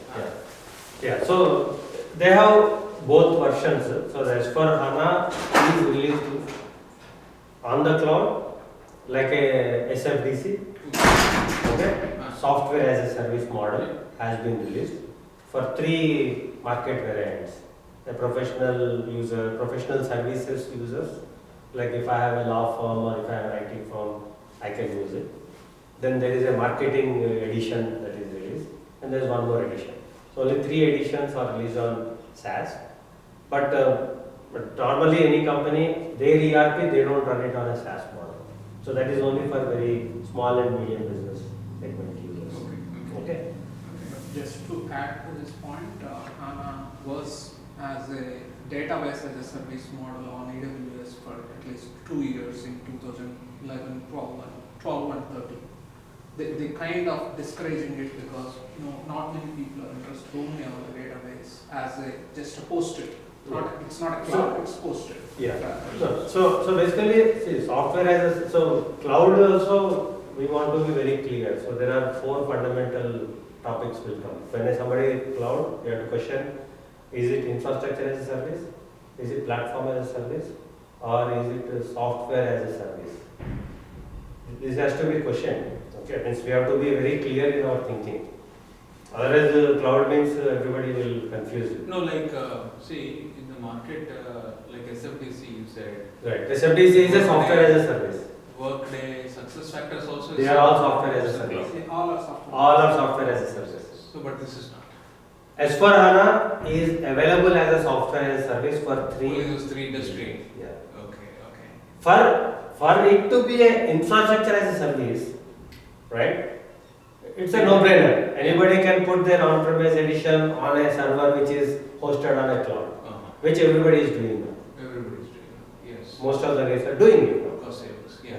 Yeah. So they have both versions. So the S/4HANA is released on the cloud like a SFDC. Okay. Software as a service model has been released for 3 market variants. A professional user, professional services users, like if I have a law firm or if I have an IT firm, I can use it. Then there is a marketing edition that is released, and there is one more edition. So only 3 editions are released on SaaS. But normally any company, their ERP, they don't run it on a SaaS model. So that is only for very small and medium business segment users. Okay. Just to add to this point, HANA was as a database as a service model on AWS for at least 2 years in 2011, 12 and 13. They kind of discouraging it because not many people are interested only on the database as just a post-it. It's not a cloud, it's posted. Yeah. So basically, see, software as cloud also we want to be very clear. So there are 4 fundamental topics will come. When somebody cloud, you have to question: is it infrastructure as a service? Is it platform as a service? Or is it software as a service? This has to be questioned. Okay, means we have to be very clear in our thinking. Otherwise, cloud means everybody will confuse it. No, see, in the market, like SFDC, you said. Right. SFDC is a software as a service. Workday, SuccessFactors also. They are all software as a service. All are software. All are software as a service. So, but this is not. S/4HANA is available as a software as a service for Only those 3 industries. Yeah. Okay. For it to be an infrastructure as a service, right? It's a no-brainer. Anybody can put their on-premise edition on a server which is hosted on a cloud, which everybody is doing now. Everybody is Yes. Most of the guys are doing it. Cost savings, yeah.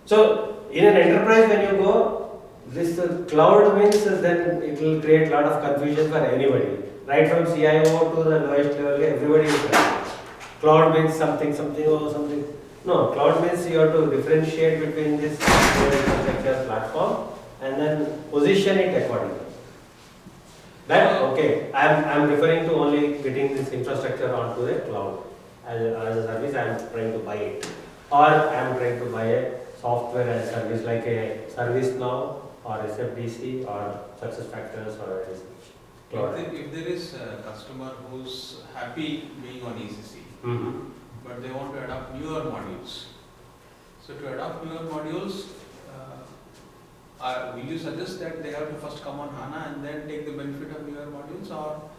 So in an enterprise, when you go, this cloud means then it will create a lot of confusion for anybody. Right from CIO to the lowest level, everybody is cloud. Cloud means something or something. No, cloud means you have to differentiate between this infrastructure platform and then position it accordingly. That okay, I'm referring to only getting this infrastructure onto the cloud as a service. I'm trying to buy it, or I'm trying to buy a software as a service like a ServiceNow or SFDC or SuccessFactors or cloud. If there is a customer who's happy being on ECC, but they want to adopt newer modules. So to adopt newer modules, will you suggest that they have to first come on HANA and then take the benefit of newer modules, or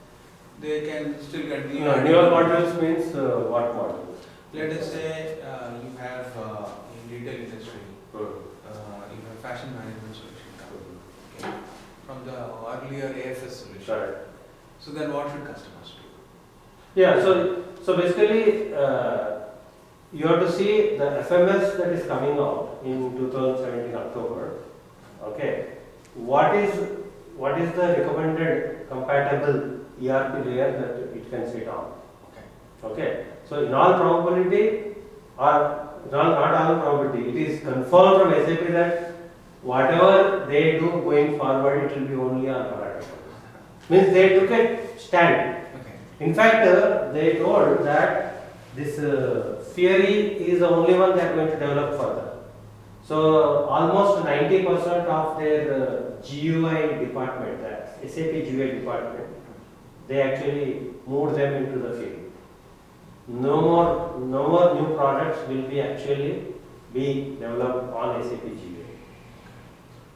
they can still continue? No, newer modules means what modules? Let us say you have in retail industry, you have fashion management solution coming, okay, from the earlier AFS solution. Right. So then what should customers do? Yeah, so basically you have to see the FMS that is coming out in 2017 October. Okay, what is the recommended compatible ERP layer that it can sit on? Okay, so in all probability, or not all probability, it is confirmed from SAP that whatever they do going forward, it will be only on HANA. Means they took a stand. In fact, they told that this theory is the only one they are going to develop further. So almost 90% of their GUI department, that SAP GUI department, they actually moved them into the field. No more new products will be actually be developed on SAP GUI.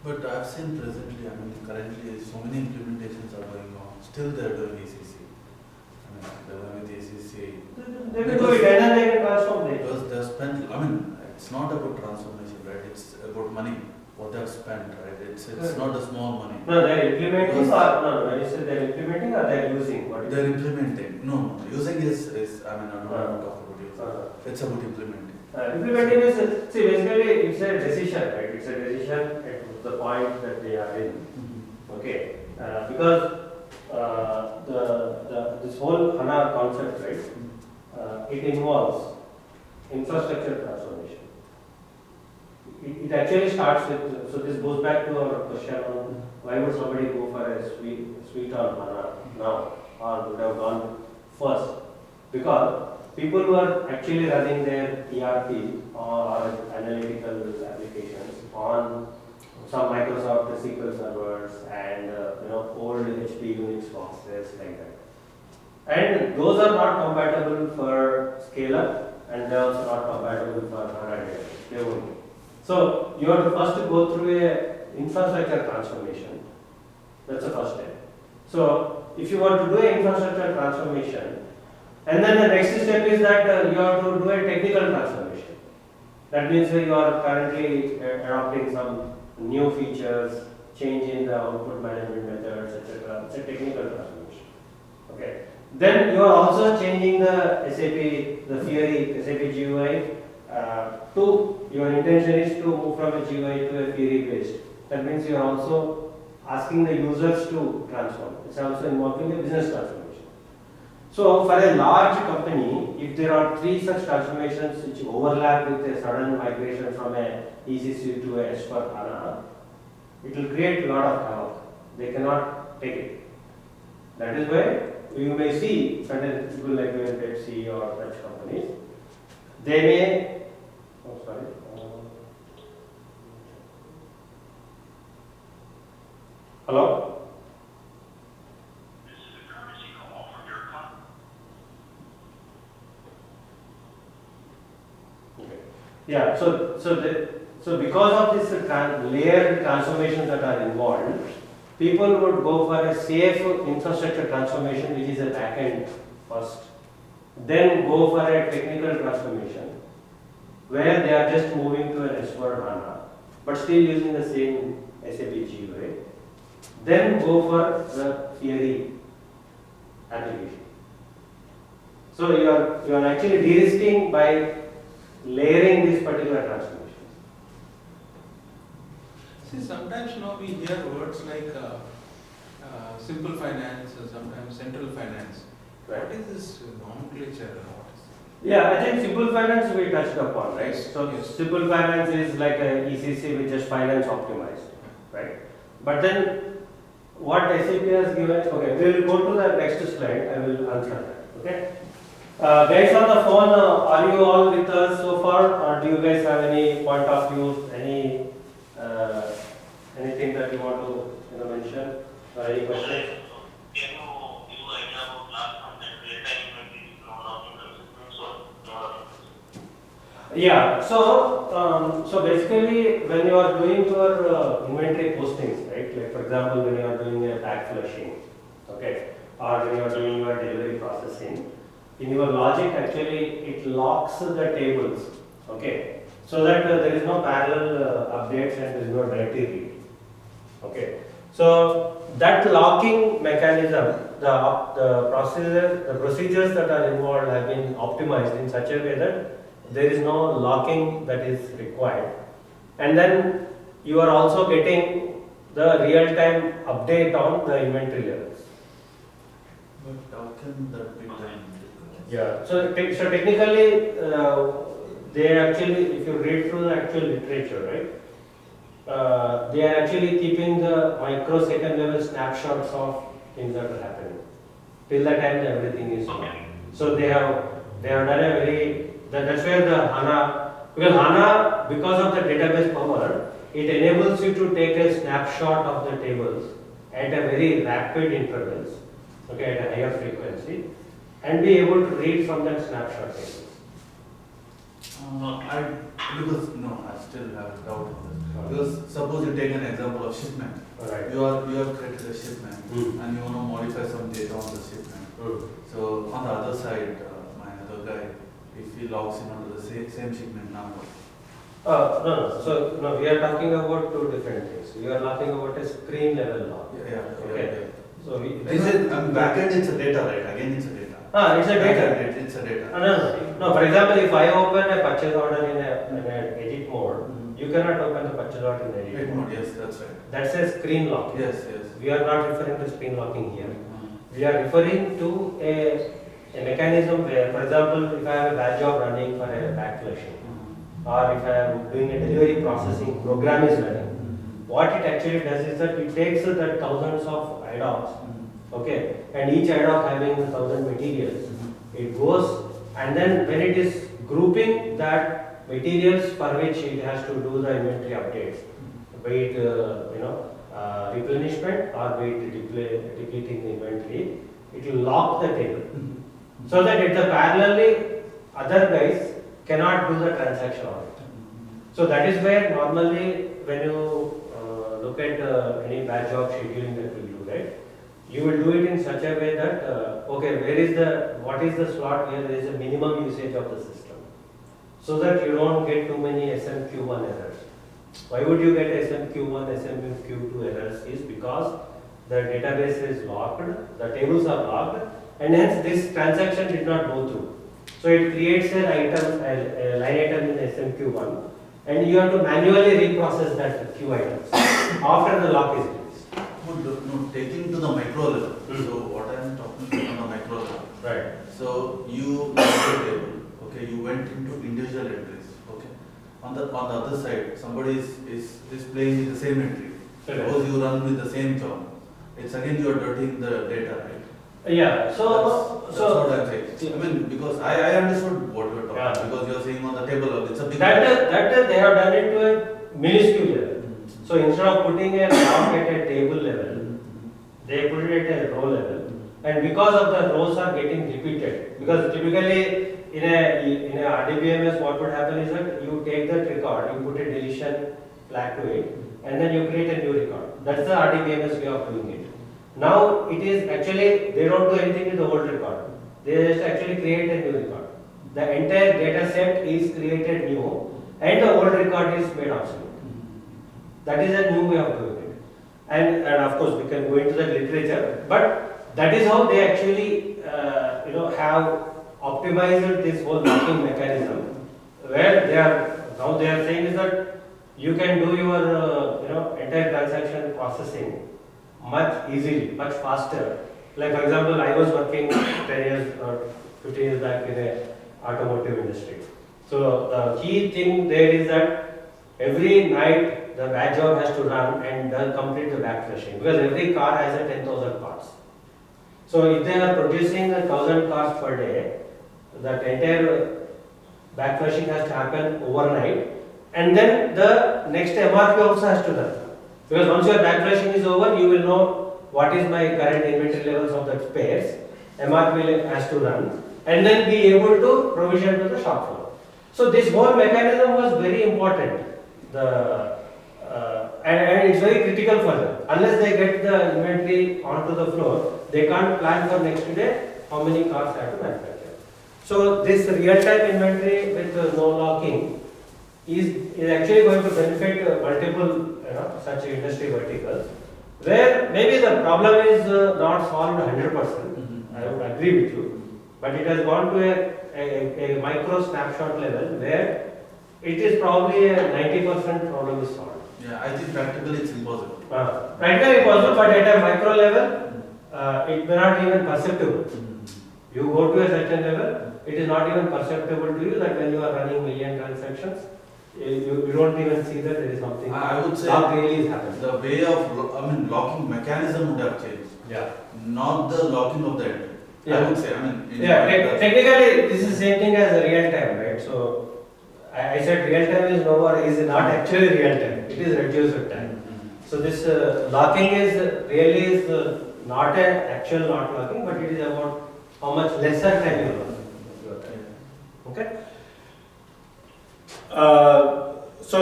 But I've seen presently, currently so many implementations are going on. Still they are doing ECC. They're going with ECC. They will do it and then they can transform it. Because they're spent, it's not about transformation, right? It's about money, what they've spent, right? It's not a small money. No, they're implementing when you say they're implementing or they're using? They're implementing. No, using is I don't want to talk about using. It's about implementing. Implementing is, see, basically it's a decision, right? It's a decision at the point that they are in. Okay, because this whole HANA concept, right? It involves infrastructure transformation. It actually starts with, so this goes back to our question on why would somebody go for a suite on HANA now, or would have gone first? Because people who are actually running their ERP or analytical applications on some Microsoft SQL servers and old HP Unix boxes like that. And those are not compatible for scale-up and they are also not compatible for HANA database. They won't be. So you have to first go through a infrastructure transformation. That's the first step. So if you want to do an infrastructure transformation, and then the next step is that you have to do a technical transformation. That means you are currently adopting some new features, changing the output management methods, etc. It's a technical transformation. Okay. Then you are also changing the SAP, the theory, SAP GUI to, your intention is to move from a GUI to a theory based. That means you are also asking the users to transform. It's also involving a business transformation. So for a large company, if there are 3 such transformations which overlap with a sudden migration from a ECC to a S/4HANA, it will create a lot of havoc. They cannot take it. That is why you may see certain people like Pepsi or such companies, they may, hello? Okay. Yeah, so because of this layered transformations that are involved, people would go for a safe infrastructure transformation, which is a backend first, then go for a technical transformation, where they are just moving to an S/4HANA, but still using the same SAP GUI, then go for the theory application. So you are actually de-risking by layering these particular transformations. See, sometimes we hear words like simple finance or sometimes central finance. Right. What is this nomenclature? What is Yeah, I think simple finance we touched upon, right? Yes, So yes. simple finance is like a ECC, which is finance optimized, right? But then what SAP has given, okay, we will go to the next slide, I will answer that, okay? Guys on the phone, are you all with us so far, or do you guys have any point of view, anything that you want to mention, or any questions? Can you give an idea about last month and data inventory non-optimal consumption? So, non-optimal. Yeah, so basically when you are doing your inventory postings, right, like for example when you are doing a back flushing, okay, or when you are doing your delivery processing, in your logic actually it locks the tables, okay, so that there is no parallel updates and there is no directory read, okay. So that locking mechanism, the procedures that are involved have been optimized in such a way that there is no locking that is required, and then you are also getting the real-time update on the inventory levels. But how can that be done? Yeah. So technically, they actually, if you read through the actual literature, right, they are actually keeping the microsecond level snapshots of things that are happening till the time that everything is on. So they have done a very that's where the HANA, because of the database power, it enables you to take a snapshot of the tables at a very rapid intervals, okay, at a higher frequency, and be able to read from that snapshot tables. I still have a doubt on this. Because suppose you take an example of shipment. Alright. You have created a shipment Mm. and you want to modify some data on the shipment. Mm. So on the other side, my other guy, if he logs in onto the same shipment number. No. So no, we are talking about two different things. We are talking about a screen level log. Okay. So This is backend. It's a data, right? Again, it's a data. It's a data. It's a data. No. For example, if I open a purchase order in an edit mode, you cannot open the purchase order in edit Wait mode. mode. Yes, that's right. That's a screen lock. Yes. We are not referring to screen locking here. We are referring to a mechanism where, for example, if I have a batch job running for a back flushing, or if I am doing a delivery processing program is running, what it actually does is that it takes the thousands of IDOCs, okay, and each IDOC having 1,000 materials, it goes, and then when it is grouping that materials for which it has to do the inventory updates, be it replenishment or be it depleting the inventory, it will lock the table so that it parallelly other guys cannot do the transaction on it. So that is where normally when you look at any batch job scheduling that we do, right, you will do it in such a way that what is the slot where there is a minimum usage of the system, so that you don't get too many SMQ1 errors. Why would you get SMQ1, SMQ2 errors is because the database is locked, the tables are locked, and hence this transaction did not go through. So it creates a line item in SMQ1, and you have to manually reprocess that Q items after the lock is released. No, taking to the micro level. So what I am talking about on the micro level. Right. So you made a table, okay, you went into individual entries, okay. On the other side, somebody is playing with the same entry. Suppose you run with the same job. It's again you are dirtying the data, right? Yeah. That's what I'm saying. I mean, because I understood what you are talking, Yeah. because you are saying on the table, it's a big. That they have done it to a minuscule level. So instead of putting a log at a table level, they put it at a row level, and because of the rows are getting repeated, because typically in a RDBMS what would happen is that you take that record, you put a deletion flag to it, and then you create a new record. That's the RDBMS way of doing it. Now it is actually, they don't do anything with the old record. They just actually create a new record. The entire data set is created new, and the old record is made obsolete. That is a new way of doing it. And of course we can go into the literature, but that is how they actually have optimized this whole locking mechanism, where they are saying is that you can do your entire transaction processing much easily, much faster. Like for example, I was working 10 years or 15 years back in a automotive industry. So the key thing there is that every night the batch job has to run and then complete the back flushing, because every car has a 10,000 parts. So if they are producing 1,000 cars per day, that entire back flushing has to happen overnight, and then the next MRP also has to run. Because once your back flushing is over, you will know what is my current inventory levels of that spares. MRP has to run, and then be able to provision to the shop floor. So this whole mechanism was very important. And it's very critical for them. Unless they get the inventory onto the floor, they can't plan for next day how many cars they have to manufacture. So this real-time inventory with no locking is actually going to benefit multiple such industry verticals, where maybe the problem is not solved 100%. I would agree with you, but it has gone to a micro snapshot level where it is probably a 90% problem is solved. Yeah, I think practically it's impossible. Practically possible, but at a micro level, it may not even perceptible. You go to a certain level, it is not even perceptible to you that when you are running million transactions, you don't even see that there is something. I would say really is happening. the way of locking mechanism would have changed. Yeah. Not the locking of the entry. Yeah. I would say. Technically, this is the same thing as real time, right? So I said real time is not actually real time. It is reduced time. So this locking is not an actual not locking, but it is about how much lesser time you are locking. Okay. So.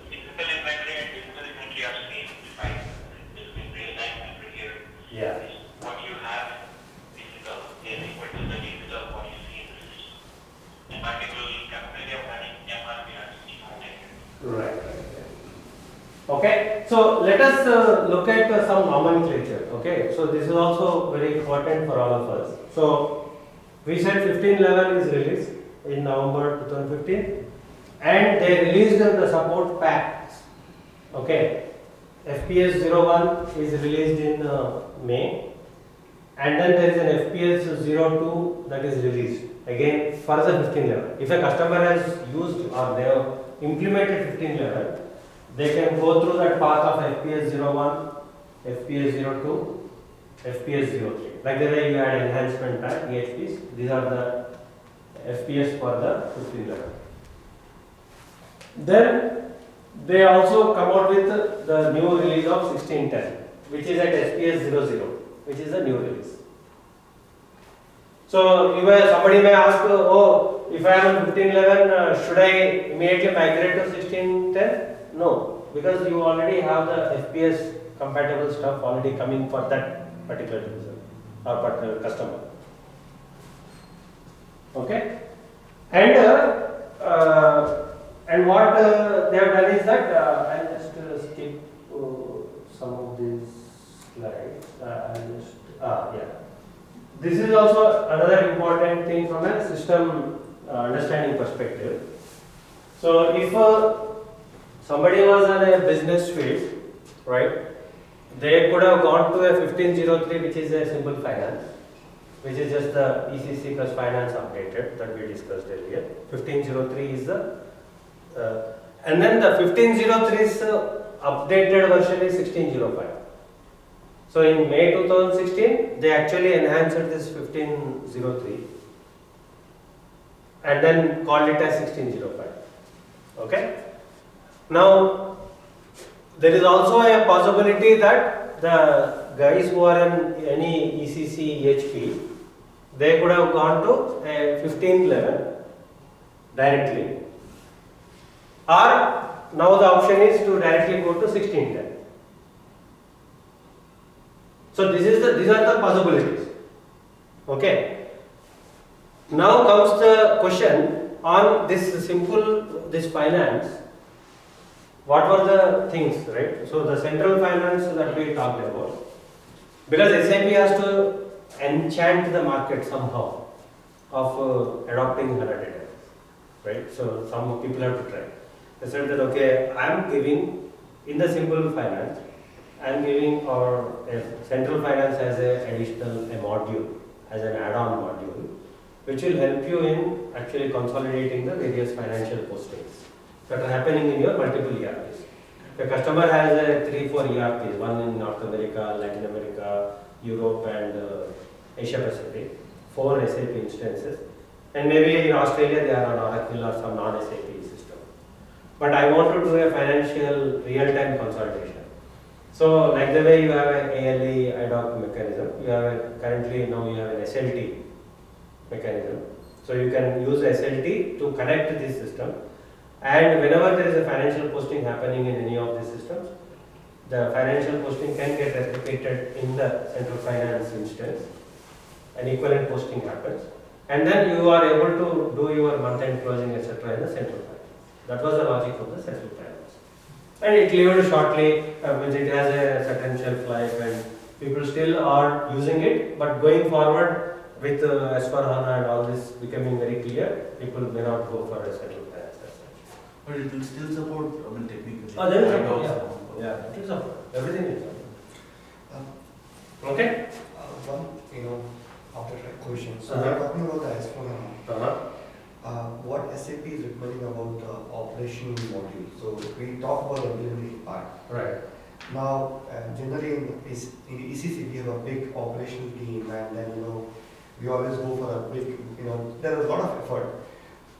Physical inventory and digital inventory are same, right? This is real time inventory here. Yeah. What you have physical is equal to the digital what you see in the system. And particularly capability of running MRP and system. Right. Okay. So let us look at some nomenclature. Okay. So this is also very important for all of us. So we said 1511 is released in November 2015. And they released the support packs. Okay, FPS 01 is released in May, and then there is an FPS 02 that is released again for the 1511. If a customer has used or they have implemented 1511, they can go through that path of FPS 01, FPS 02, FPS 03. Like the way you add enhancement pack, EHPs, these are the FPS for the 1511. Then they also come out with the new release of 1610, which is at SPS 00, which is a new release. So somebody may ask, oh, if I am on 1511, should I immediately migrate to 1610? No, because you already have the FPS compatible stuff already coming for that particular user or particular customer. Okay, and what they have done is that I'll just skip some of these slides. This is also another important thing from a system understanding perspective. So if somebody was on a business field, right, they could have gone to a 1503, which is a simple finance, which is just the ECC plus finance updated that we discussed earlier. 1503 is the and then the 1503's updated version is 1605. So in May 2016, they actually enhanced this 1503 and then called it as 1605. Okay. Now there is also a possibility that the guys who are in any ECC EHP, they could have gone to a 1511 directly. Or now the option is to directly go to 1610. So these are the possibilities. Okay. Now comes the question on this finance. What were the things, right? So the central finance that we talked about, because SAP has to enchant the market somehow of adopting HANA database. right? So some people have to try. They said that, okay, I'm giving, in the simple finance, I'm giving our central finance as an additional module, as an add-on module, which will help you in actually consolidating the various financial postings that are happening in your multiple ERPs. The customer has 3-4 ERPs, one in North America, Latin America, Europe and Asia Pacific, 4 SAP instances, and maybe in Australia they are on Oracle or some non-SAP system. But I want to do a financial real-time consolidation. So like the way you have an ALE ad hoc mechanism, you have currently now you have an SLT mechanism. So you can use SLT to connect this system, and whenever there is a financial posting happening in any of these systems, the financial posting can get replicated in the central finance instance, an equivalent posting happens, and then you are able to do your month-end closing etc. in the central finance. That was the logic of the central finance. And it lived shortly, means it has a certain shelf life and people still are using it, but going forward with S4HANA and all this becoming very clear, people may not go for a central finance as such. But it will still support, I mean, technically. Oh, there is Right support, also. yeah, it is support, everything is support. Okay? One, after that question. So Uh-huh. we're talking about the S4HANA. What SAP is recommending about the operational module. So we talk about the implementation part. Right. Now, generally in ECC we have a big operational team, and then we always go for a big, there is a lot of effort.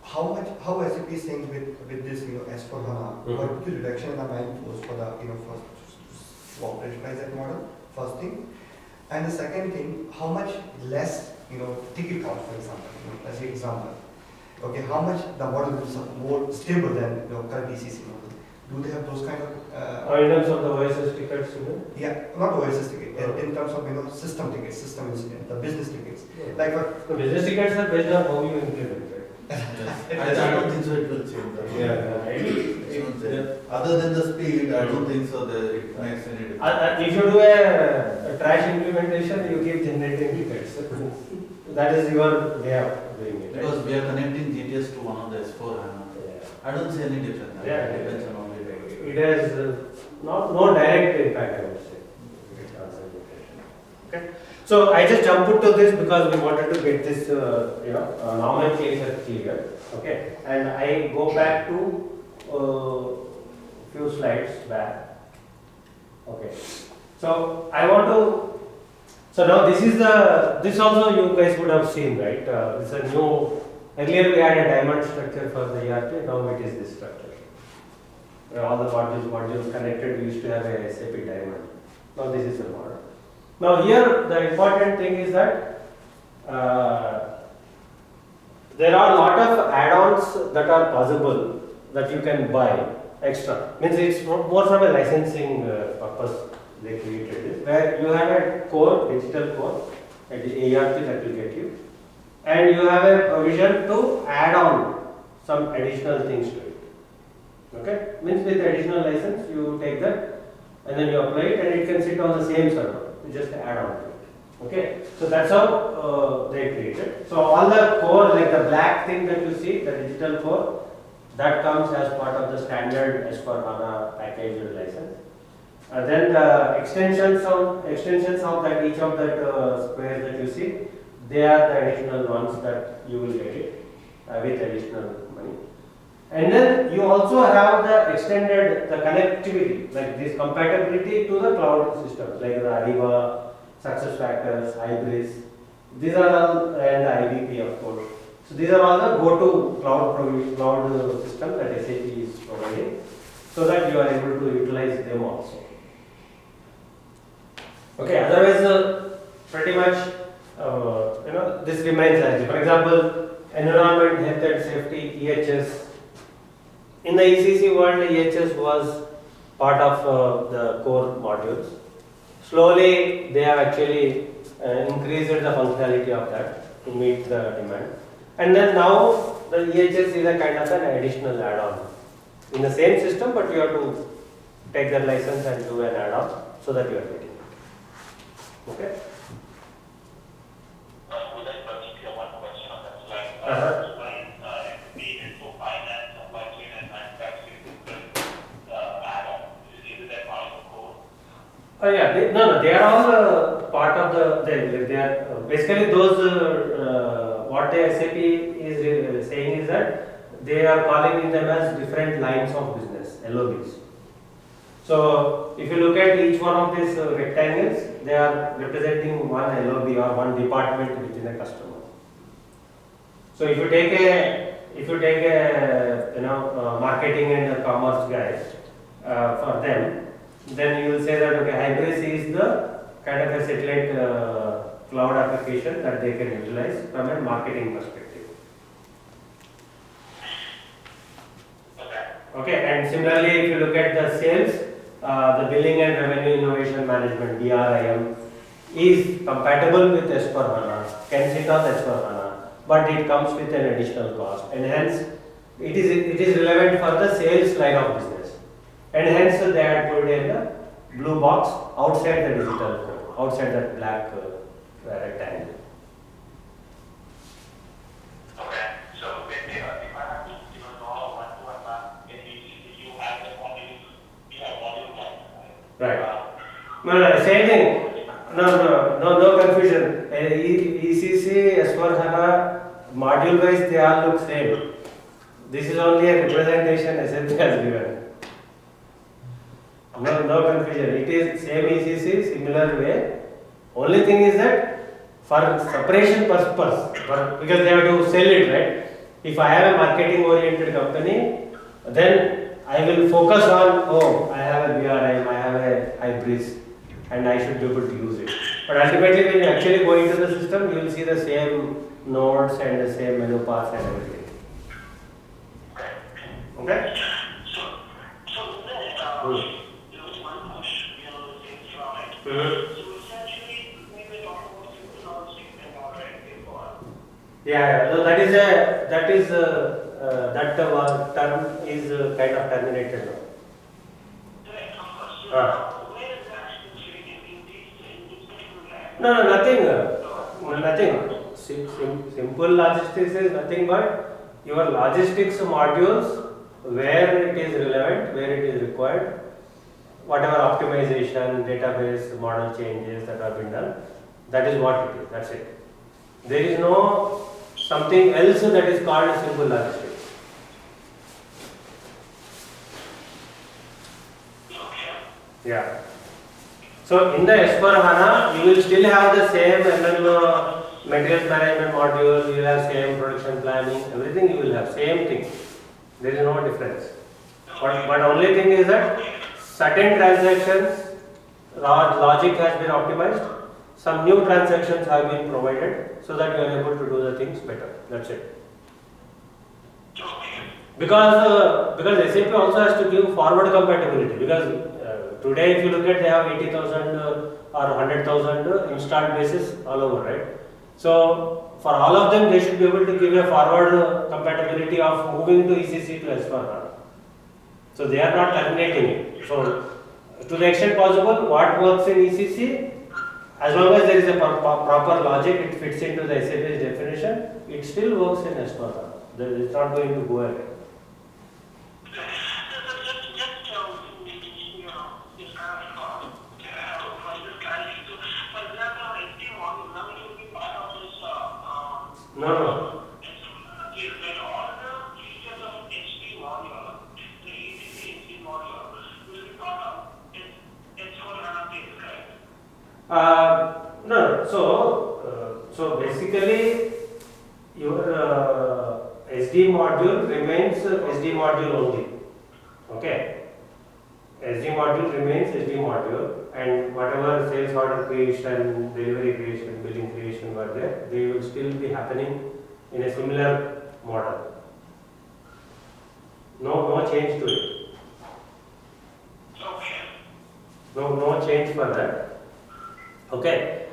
How SAP is saying with this S4HANA, what would be the reduction in the manforce for the for operationalize that model? First thing, and the second thing, how much less ticket count, for example, as an example. Okay, how much the model is more stable than current ECC model? Do they have those kind of? In terms of the OSS tickets, Yeah, not OSS ticket. In terms of system tickets, system incident, the business tickets. Like what? The business tickets are based on how you implement it. I don't think so it will change that. Yeah. It won't change. Other than the speed, I don't think so that it makes any difference. If you do a trash implementation, you keep generating tickets. That is your way of doing it. Because we are connecting GTS to one of the S4HANA. I don't see any difference. Yeah, It depends on only the It has no direct impact, I would say. Okay. So I just jumped to this because we wanted to get this, nomenclature clear. Okay. And I go back to few slides back. Okay. So I want to. So now this also you guys would have seen, right? It's a new. Earlier we had a diamond structure for the ERP. Now it is this structure. Where all the modules connected, we used to have a SAP diamond. Now this is the model. Now here the important thing is that there are a lot of add-ons that are possible that you can buy extra. Means it's more from a licensing purpose they created it. Where you have a core, digital core, at the ERP that will get you. And you have a provision to add on some additional things to it. Okay? Means with additional license, you take that and then you apply it and it can sit on the same server. You just add on to it. Okay? So that's how they created. So all the core, like the black thing that you see, the digital core, that comes as part of the standard S4HANA packaged license. Then the extensions of that, each of that squares that you see, they are the additional ones that you will get it with additional money. And then you also have the extended, the connectivity, like this compatibility to the cloud systems, like the Ariba, SuccessFactors, Hybris. These are all, and the IBP of course. So these are all the go-to cloud system that SAP is providing, so that you are able to utilize them also. Okay, otherwise pretty much this remains as for example, environment, health and safety, EHS. In the ECC world, EHS was part of the core modules. Slowly, they have actually increased the functionality of that to meet the demand. And then now, the EHS is a kind of an additional add-on in the same system, but you have to take the license and do an add-on so that you are getting it. Okay? Would I particular one question on that slide? Uh-huh. Slide 8 and 4. Yeah, no, they are all part of they are basically those what the SAP is saying is that they are calling them as different lines of business, LOBs. So if you look at each one of these rectangles, they are representing one LOB or one department within a customer. So if you take a marketing and commerce guy for them, then you will say that okay, Hybris is the kind of a satellite cloud application that they can utilize from a marketing perspective. Okay, and similarly, if you look at the sales, the billing and revenue innovation management (BRIM) is compatible with S/4HANA, can sit on S/4HANA, but it comes with an additional cost, and hence it is relevant for the sales line of business, and hence they had put in the blue box outside the digital code, outside that black rectangle. Okay, so if I have to draw one-to-one, if you have the module, you have module one, Right. No, same thing. No confusion. ECC, S/4HANA, module wise they all look same. This is only a representation SAP has given. No confusion. It is same ECC, similar way. Only thing is that for separation purpose, because they have to sell it, right? If I have a marketing oriented company, then I will focus on, I have a BRIM, I have a Hybris, and I should be able to use it. But ultimately, when you actually go into the system, you will see the same nodes and the same menu paths and everything. Okay? So then, there was one push, things from it. So essentially, we were talking about simple logistics and already before. Yeah. So that term is kind of terminated now. Right, of course. So where is the actual change in this particular line? Nothing. Simple logistics is nothing but your logistics modules where it is relevant, where it is required, whatever optimization, database, model changes that have been done, that is what it is. That's it. There is no something else that is called simple logistics. Yeah. So in the S/4HANA, you will still have the same materials management module, you will have same production planning, everything you will have, same thing. There is no difference. But only thing is that certain transactions, logic has been optimized, some new transactions have been provided so that you are able to do the things better. That's it. Because SAP also has to give forward compatibility, because today if you look at, they have 80,000 or 100,000 installed bases all over, right? So for all of them, they should be able to give a forward compatibility of moving to ECC to S/4HANA. So they are not terminating it. So to the extent possible, what works in ECC, as long as there is a proper logic, it fits into the SAP's definition, it still works in S/4HANA. It's not going to go away. No. No. So basically, your SD module remains SD module only. Okay. SD module remains SD module, and whatever sales order creation, delivery creation, billing creation were there, they will still be happening in a similar model. No change to it. Okay. No change for that. Okay.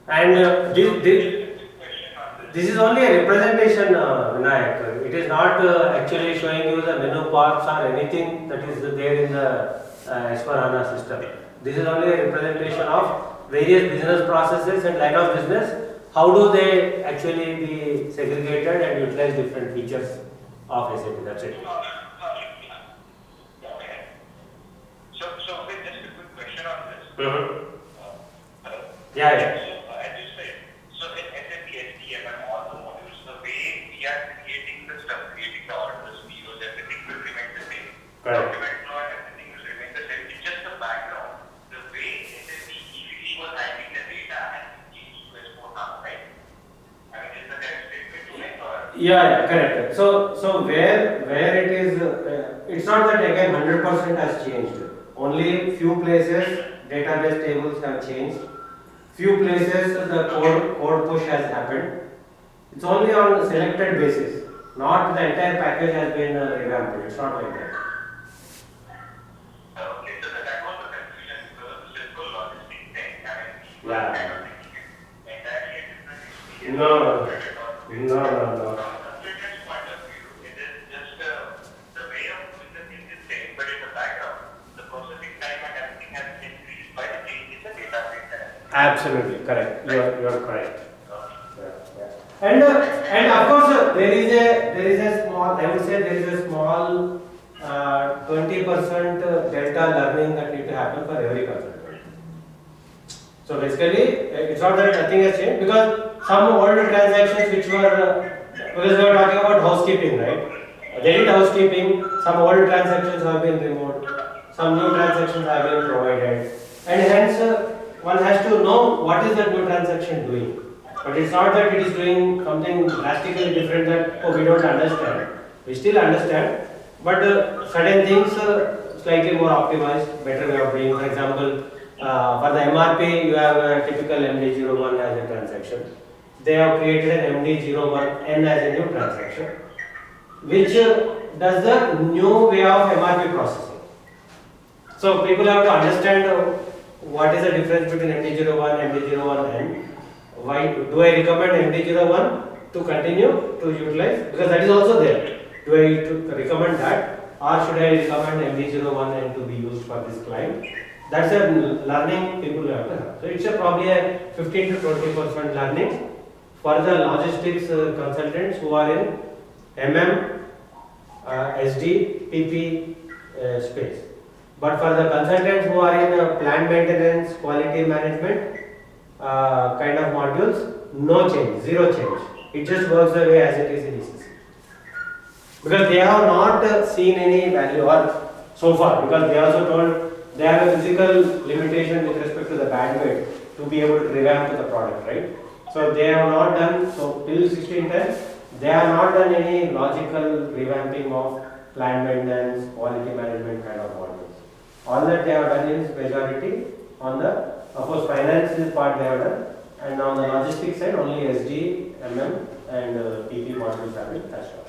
And this is only a representation, Vinayak. It is not actually showing you the menu parts or anything that is there in the S/4HANA system. This is only a representation of various business processes and line of business. How do they actually be segregated and utilize different features of SAP? That's it. Okay. So just a quick question on this. Mm-hmm. Hello? Yeah, yeah. So, as you said, so in SAP SDM and all the modules, the way we are creating the stuff, creating the orders, POs, everything will remain the same. Correct. Document flow and everything will remain the same. It's just the background. The way SAP ECC was handling the data and changed to S/4HANA, right? I mean, is the correct statement to make or? Yeah, correct. So where it is, it's not that again 100% has changed. Only few places database tables have changed. Few places the code push has happened. It's only on a selected basis. Not the entire package has been revamped. It's not like that. Okay, so that was the confusion because of the simple logistic thing. I mean, we were Yeah. kind of thinking it entirely a different experience. No. No. No. From a consultant's point of view, it is just the way of doing the thing is same, but in the background, the processing time and everything has increased by the change in the database. Absolutely correct. You are correct. Yeah. And of course there is a small, I would say there is a small 20% delta learning that need to happen for every consultant. So basically it's not that nothing has changed, because some old transactions which were because we were talking about housekeeping, right? They did housekeeping, some old transactions have been removed, some new transactions have been provided, and hence one has to know what is that new transaction doing. But it's not that it is doing something drastically different that, oh, we don't understand. We still understand, but certain things slightly more optimized, better way of doing. For example, for the MRP, you have a typical MD01 as a transaction. They have created an MD01N as a new transaction, which does the new way of MRP processing. So people have to understand what is the difference between MD01 and MD01N. Why do I recommend MD01 to continue to utilize? Because that is also there. Do I recommend that, or should I recommend MD01N to be used for this client? That's a learning people have to have. So it's probably a 15 to 20% learning for the logistics consultants who are in MM, SD, PP space. But for the consultants who are in plant maintenance, quality management kind of modules, no change, zero change. It just works the way as it is in ECC. Because they have not seen any value or so far, because they also told they have a physical limitation with respect to the bandwidth to be able to revamp the product, right? So they have not done, so till 1610, they have not done any logical revamping of plant maintenance, quality management kind of modules. All that they have done is majority on the, of course, finance is part they have done, and on the logistics side only SD, MM and PP modules have been touched on.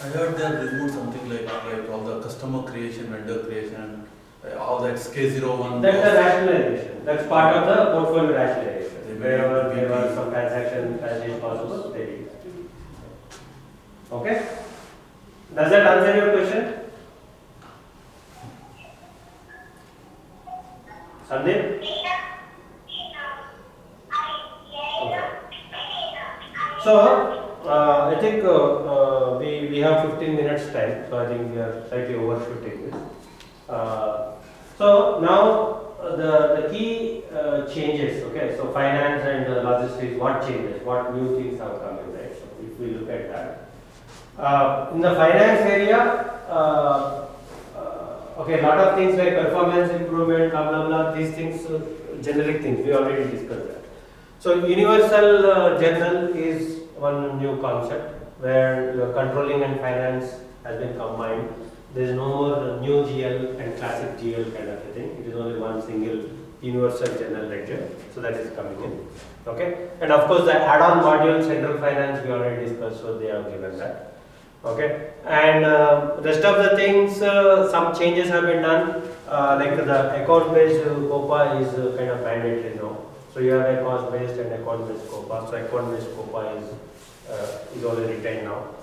I heard they have removed something like all the customer creation, vendor creation, all that K01. That's the rationalization. That's part of the portfolio rationalization. Wherever there was some transaction as is possible, they did that. Okay? Does that answer your question? Sandeep? Okay. So, I think we have 15 minutes time, so I think we are slightly overshooting this. So now the key changes, okay, so finance and logistics, what changes, what new things have come in, right? So if we look at that. In the finance area, okay, a lot of things like performance improvement, blah blah blah, these things, generic things, we already discussed that. So universal journal is one new concept where your controlling and finance has been combined. There is no more new GL and classic GL kind of a thing. It is only one single universal general ledger. So that is coming in. Okay. And of course the add-on module central finance we already discussed. So they have given that. Okay. And rest of the things, some changes have been done. Like the account-based COPA is kind of mandatory now. So you have a cost-based and account-based COPA. So account-based COPA is already retained now.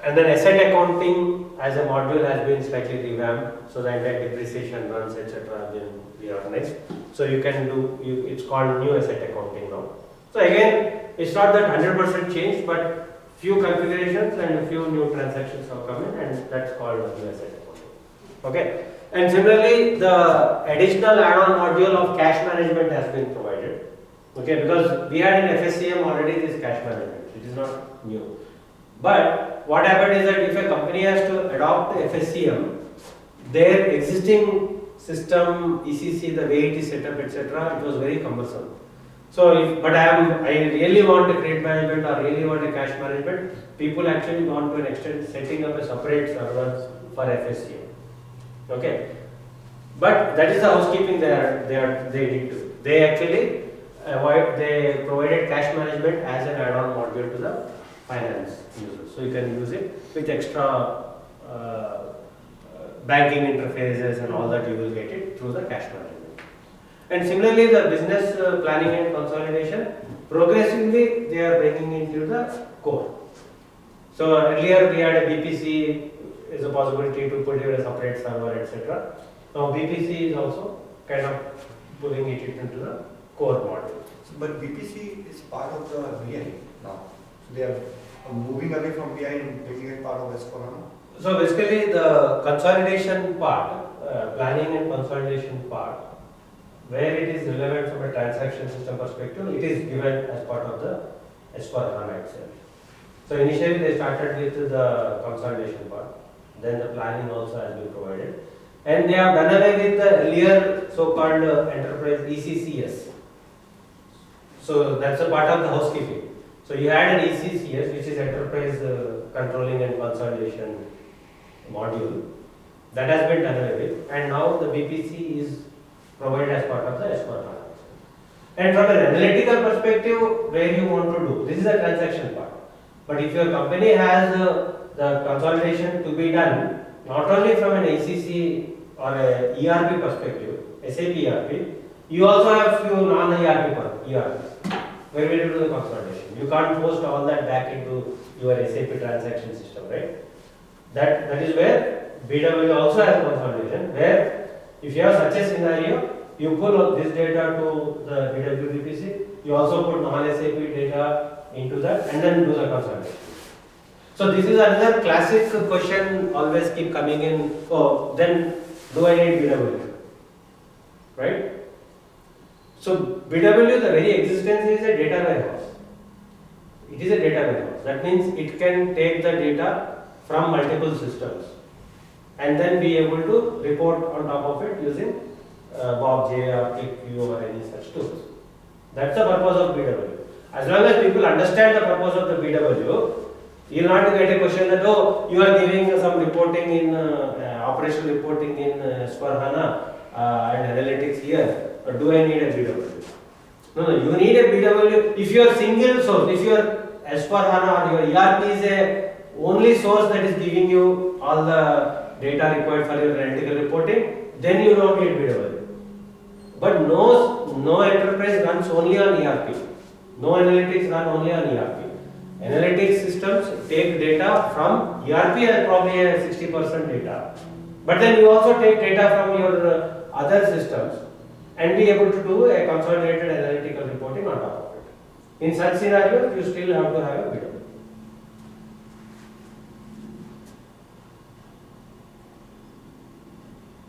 And then asset accounting as a module has been slightly revamped, so the entire depreciation runs, etc. have been reorganized. So you can do, it's called new asset accounting now. So again, it's not that 100% changed, but few configurations and a few new transactions have come in, and that's called new asset accounting. Okay, and similarly the additional add-on module of cash management has been provided. Okay, because we had in FSCM already this cash management, it is not new. But what happened is that if a company has to adopt FSCM, their existing system, ECC, the way it is set up, etc., it was very cumbersome. So, I really want a credit management or really want a cash management, people actually gone to an extent setting up a separate server for FSCM. Okay, but that is the housekeeping they did do. They actually they provided cash management as an add-on module to the finance users. So you can use it with extra banking interfaces and all that, you will get it through the cash management. And similarly, the business planning and consolidation, progressively they are bringing into the core. So earlier we had a BPC is a possibility to put here a separate server, etc. Now BPC is also kind of pulling it into the core model. So, but BPC is part of the BI now. So they are moving away from BI and making it part of S4HANA. So basically the consolidation part, planning and consolidation part, where it is relevant from a transaction system perspective, it is given as part of the S4HANA itself. So initially they started with the consolidation part, then the planning also has been provided, and they have done away with the earlier so-called enterprise ECCS. So that's a part of the housekeeping. So you had an ECCS, which is enterprise controlling and consolidation module, that has been done away with, and now the BPC is provided as part of the S4HANA. And from an analytical perspective, where you want to do, this is a transaction part. But if your company has the consolidation to be done, not only from an ACC or a ERP perspective, SAP ERP, you also have few non-ERP ERPs, where we do the consolidation. You can't post all that back into your SAP transaction system, right? That is where BW also has consolidation, where if you have such a scenario, you pull this data to the BW BPC, you also put non-SAP data into that and then do the consolidation. So this is another classic question always keep coming in, oh, then do I need BW? Right? So BW, the very existence is a data warehouse. It is a data warehouse. That means it can take the data from multiple systems and then be able to report on top of it using BobJ or ClickView or any such tools. That's the purpose of BW. As long as people understand the purpose of the BW, you will not get a question that, oh, you are giving some reporting in operational reporting in S4HANA and analytics here, but do I need a BW? No, you need a BW. If you are single source, if your S4HANA or your ERP is a only source that is giving you all the data required for your analytical reporting, then you don't need BW. But no enterprise runs only on ERP. No analytics run only on ERP. Analytics systems take data from ERP and probably a 60% data. But then you also take data from your other systems and be able to do a consolidated analytical reporting on top of it. In such scenarios, you still have to have a BW.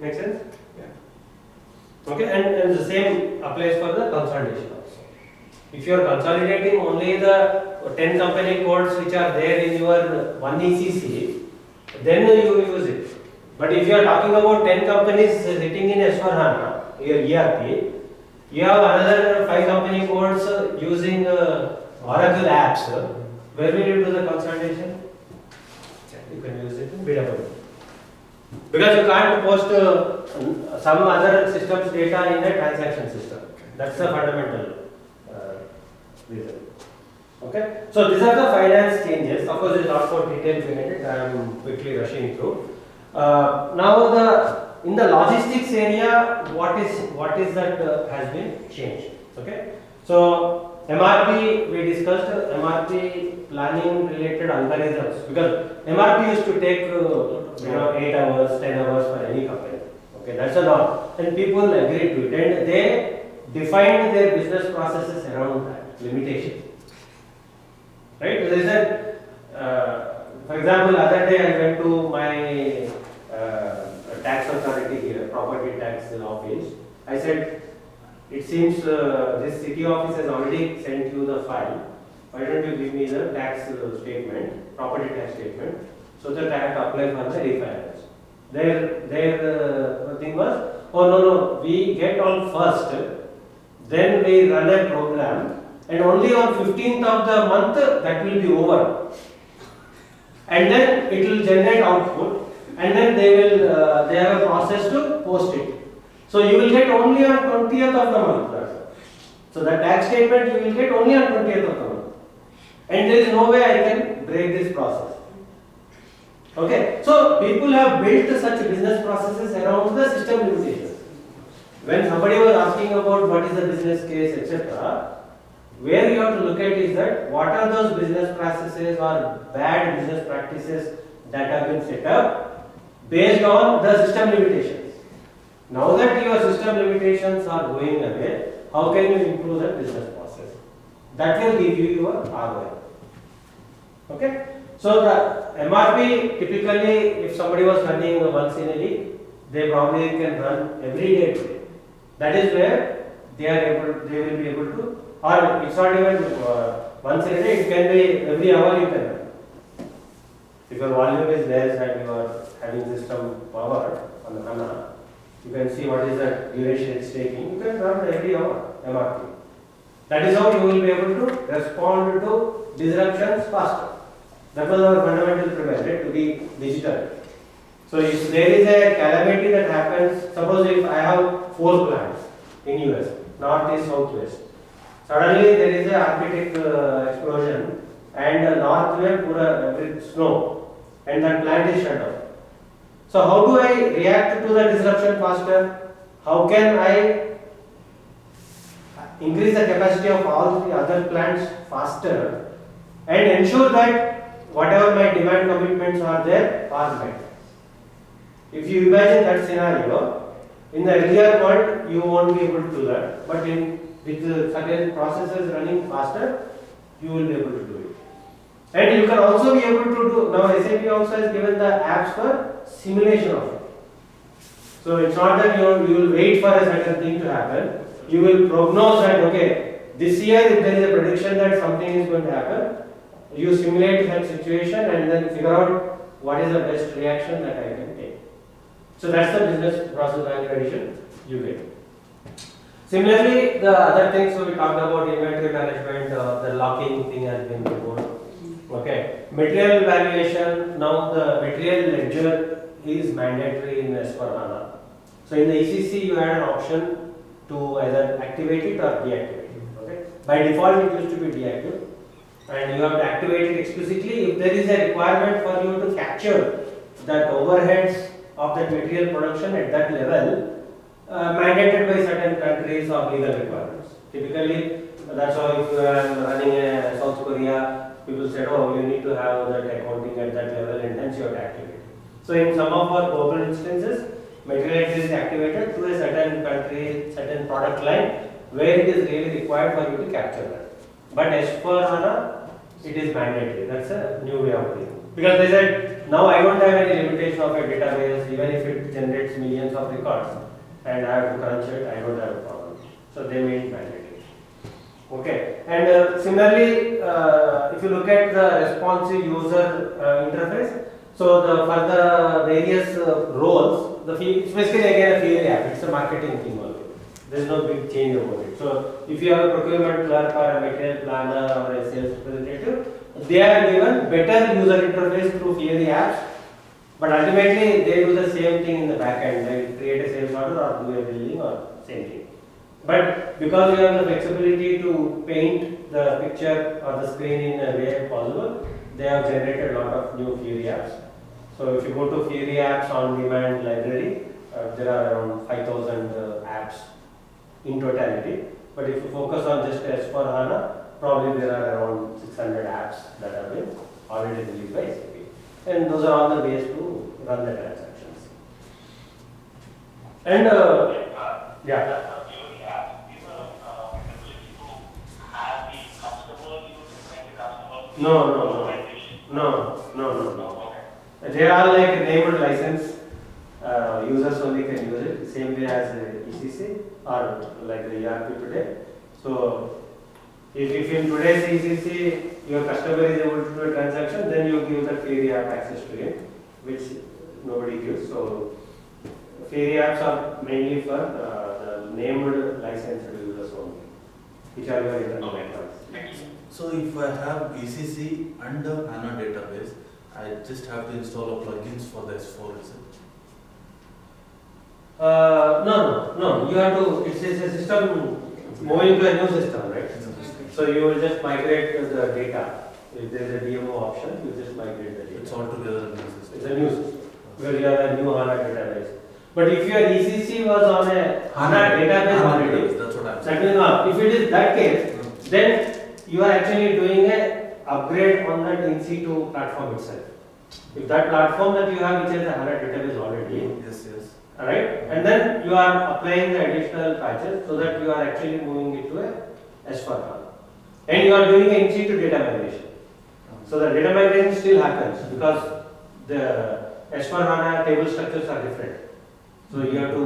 Make sense? Yeah. Okay, and the same applies for the consolidation also. If you are consolidating only the 10 company codes which are there in your one ECC, then you use it. But if you are talking about 10 companies sitting in S4HANA, your ERP, you have another 5 company codes using Oracle apps. Where will you do the consolidation? You can use it in BW. Because you can't post some other system's data in a transaction system. That's the fundamental reason. Okay, so these are the finance changes. Of course, there is a lot more detail behind it. I am quickly rushing through. Now, in the logistics area, what is that has been changed? Okay, so MRP we discussed MRP planning related algorithms, because MRP used to take 8 hours, 10 hours for any company. Okay, that's a lot, and people agreed to it, and they defined their business processes around that limitation. Right? They said, for example, other day I went to my tax authority here, property tax office. I said, it seems this city office has already sent you the file. Why don't you give me the tax statement, property tax statement, so that I have to apply for the refinance. Their thing was, oh no, we get on first, then we run a program, and only on 15th of the month that will be over. And then it will generate output, and then they have a process to post it. So you will get only on 20th of the month. So the tax statement you will get only on 20th of the month. And there is no way I can break this process. Okay, so people have built such business processes around the system limitations. When somebody was asking about what is the business case, etc., where you have to look at is that what are those business processes or bad business practices that have been set up based on the system limitations. Now that your system limitations are going away, how can you improve the business process? That will give you your ROI. Okay? So the MRP, typically if somebody was running once in a week, they probably can run every day today. That is where they will be able to, or it's not even once in a day, it can be every hour you can run. If your volume is less and you are having system power on the HANA, you can see what is the duration it's taking, you can run every hour MRP. That is how you will be able to respond to disruptions faster. That was our fundamental premise, right, to be digital. So if there is a calamity that happens, suppose if I have 4 plants in US, north, east, south, west. Suddenly there is a Arctic explosion and north में पूरा with snow and that plant is shut down. So how do I react to the disruption faster? How can I increase the capacity of all the other plants faster and ensure that whatever my demand commitments are there are met? If you imagine that scenario, in the earlier one you won't be able to do that, but with certain processes running faster, you will be able to do it. And you can also be able to do, now SAP also has given the apps for simulation of it. So it's not that you will wait for a certain thing to happen, you will prognose that, okay, this year if there is a prediction that something is going to happen, you simulate that situation and then figure out what is the best reaction that I can take. So that's the business process value addition you get. Similarly, the other things, so we talked about inventory management, the locking thing has been proposed. Okay, material valuation, now the material ledger is mandatory in S/4HANA. So in the ECC you had an option to either activate it or deactivate it. Okay, by default it used to be deactive, and you have to activate it explicitly if there is a requirement for you to capture that overheads of that material production at that level, mandated by certain countries or legal requirements. Typically, that's why if you are running a South Korea, people said, oh, you need to have that accounting at that level and hence you have to activate it. So in some of our global instances, material is activated to a certain country, certain product line where it is really required for you to capture that. But as for HANA, it is mandatory. That's a new way of doing it. Because they said, now I don't have any limitation of a database, even if it generates millions of records and I have to crunch it, I don't have a problem. So they made it mandatory. Okay, and similarly, if you look at the responsive user interface, so for the various roles, it's basically again a theory app, it's a marketing thing only. There is no big change about it. So if you have a procurement clerk or a material planner or a sales representative, they are given better user interface through theory apps, but ultimately they do the same thing in the back end. They create a sales order or do a billing or same thing. But because you have the flexibility to paint the picture or the screen in a way possible, they have generated a lot of new theory apps. So if you go to theory apps on demand library, there are around 5,000 apps in totality. But if you focus on just S/4HANA, probably there are around 600 apps that have been already released by SAP. And those are all the ways to run the transactions. And yeah. No. They are like named license users the same way as ECC or like the ERP today. So if in today's ECC your customer is able to do a transaction, then you give the Fieri app access to him, which nobody gives. So Fieri apps are mainly for the named licensed users only, which are your internal networks. So if I have ECC and the HANA database, I just have to install a plugins for the S4, is it? No. You have to. It's a system moving to a new system, right? So you will just migrate the data. If there is a DMO option, you just migrate the data. It's altogether a new system. It's a new system because you have a new HANA database. But if your ECC was on a HANA database already, That's what I'm that saying. means if it is that case, then you are actually doing a upgrade on that in situ platform itself. If that platform that you have, which is the HANA database already, Yes. alright, and then you are applying the additional patches so that you are actually moving it to a S4HANA. And you are doing a in situ data migration. So the data migration still happens because the S4HANA table structures are different. So you have to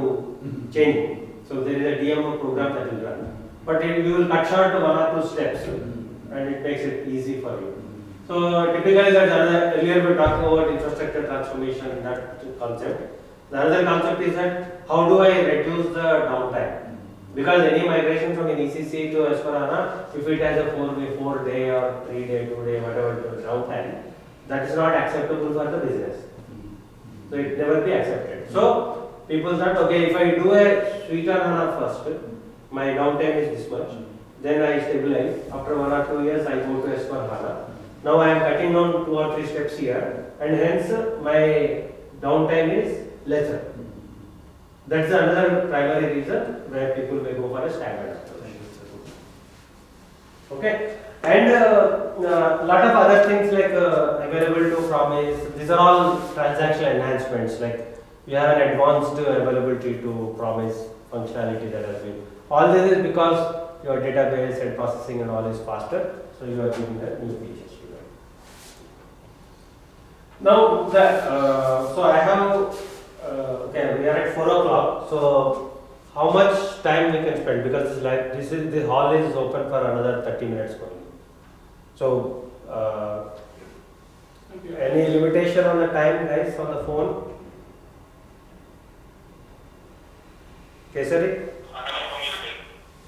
change it. So there is a DMO program that will run. But you will cut short to 1 or 2 steps and it makes it easy for you. So typically that's another, earlier we were talking about infrastructure transformation, that concept. The other concept is that how do I reduce the downtime? Because any migration from an ECC to S4HANA, if it has a 4 day or 3 day, 2 day, whatever downtime, that is not acceptable for the business. So it never be accepted. So people thought, okay, if I do a suite on HANA first, my downtime is this much. Then I stabilize. After 1 or 2 years, I go to S4HANA. Now I am cutting down 2 or 3 steps here, and hence my downtime is lesser. That's another primary reason where people may go for a standard approach. Okay, and lot of other things like available to promise. These are all transactional enhancements. Like we have an advanced availability to promise functionality that has been. All this is because your database and processing and all is faster, so you are giving the new features. Now so I have. Okay, we are at 4 o'clock. So, how much time we can spend? Because the hall is open for another 30 minutes only. So, any limitation on the time, guys, on the phone? Kesari?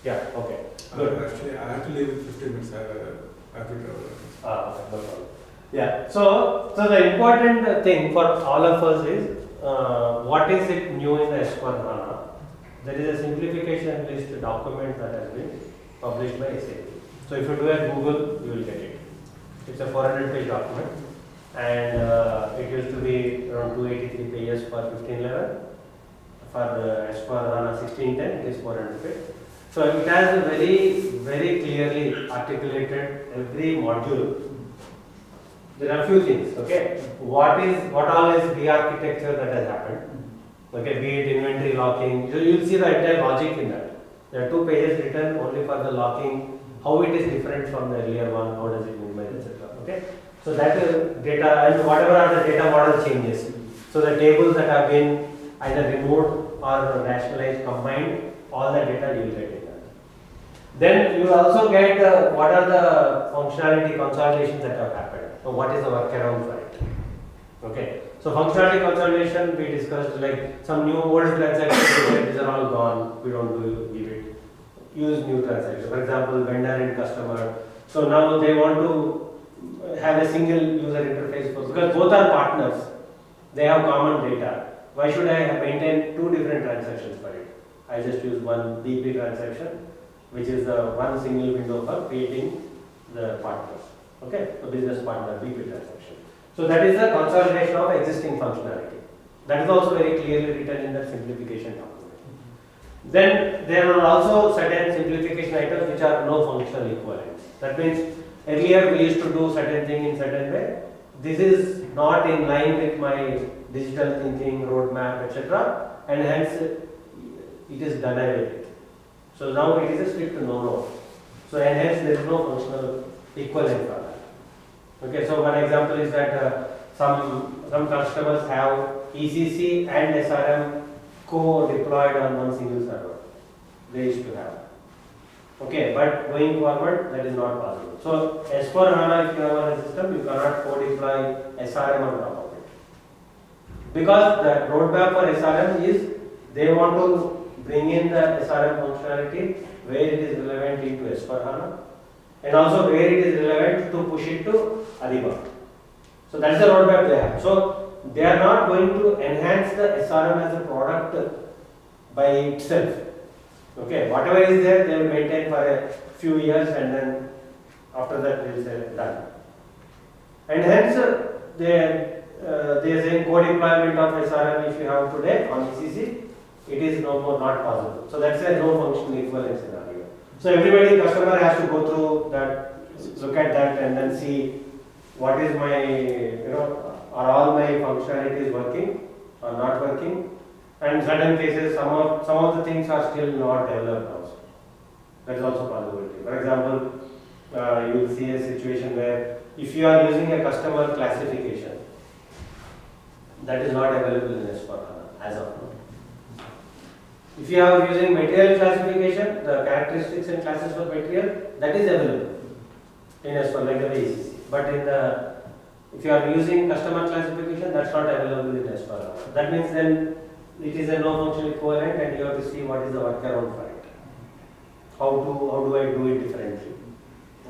Yeah. Okay. Good. Actually, I have to leave in 15 minutes. I have to travel. Okay, no problem. Yeah. So the important thing for all of us is. What is it new in the S4HANA? There is a simplification list document that has been published by SAP. So if you do a Google, you will get it. It's a 400-page document, and it used to be around 283 pages for 1511. For S4HANA 1610, it is 400 pages. So it has very clearly articulated every module. There are a few things, okay. What all is re-architecture that has happened? Okay, be it inventory locking. You will see the entire logic in that. There are 2 pages written only for the locking, how it is different from the earlier one, how does it minimize, etc. Okay. So that is data, and whatever are the data model changes. So the tables that have been either removed or rationalized, combined, all the data you will get in that. Then you will also get what are the functionality consolidations that have happened. So what is the workaround for it? Okay. So functionality consolidation we discussed, like some new old transactions, these are all gone. We don't give it. Use new transactions. For example, vendor and customer. So now they want to have a single user interface because both are partners. They have common data. Why should I maintain 2 different transactions for it? I just use one BP transaction, which is the one single window for creating the partners. Okay, so business partner BP transaction. So that is the consolidation of existing functionality. That is also very clearly written in the simplification document. Then there are also certain simplification items which are no functional equivalents. That means earlier we used to do certain thing in certain way. This is not in line with my digital thinking, roadmap, etc. And hence it is done away with. So now it is a strict no-no. So and hence there is no functional equivalent for that. Okay, so one example is that some customers have ECC and SRM co-deployed on one single server. They used to have. Okay, but going forward, that is not possible. So S/4HANA, if you have a system, you cannot co-deploy SRM on top of it. Because the roadmap for SRM is they want to bring in the SRM functionality where it is relevant into S/4HANA and also where it is relevant to push it to Ariba. So that's the roadmap they have. So they are not going to enhance the SRM as a product by itself. Okay, whatever is there, they will maintain for a few years and then after that they will say done. And hence they are saying co-deployment of SRM if you have today on ECC, it is no more not possible. So that's a no functional equivalent scenario. So everybody, customer has to go through that, look at that and then see what is my, are all my functionalities working or not working. And in certain cases, some of the things are still not developed also. That is also a possibility. For example, you will see a situation where if you are using a customer classification, that is not available in S/4HANA as of now. If you are using material classification, the characteristics and classes for material, that is available in S/4HANA like the ECC. But if you are using customer classification, that's not available in S/4HANA. That means then it is a no functional equivalent and you have to see what is the workaround for it. How do I do it differently?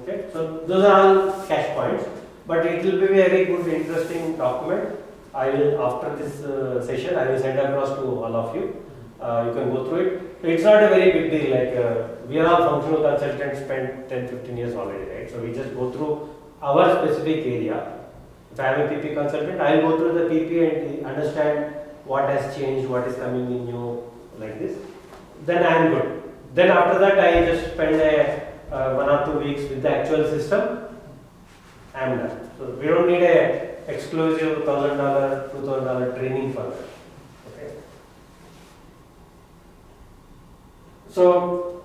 Okay, so those are all cash points, but it will be a very good, interesting document. I will, after this session, I will send across to all of you. You can go through it. It's not a very big deal, like we are all functional consultants, spent 10-15 years already, right? So we just go through our specific area. If I am a PP consultant, I will go through the PP and understand what has changed, what is coming in new, like this. Then I am good. Then after that, I just spend 1 or 2 weeks with the actual system. I am done. So we don't need a exclusive $1,000, $2,000 training for that. Okay. So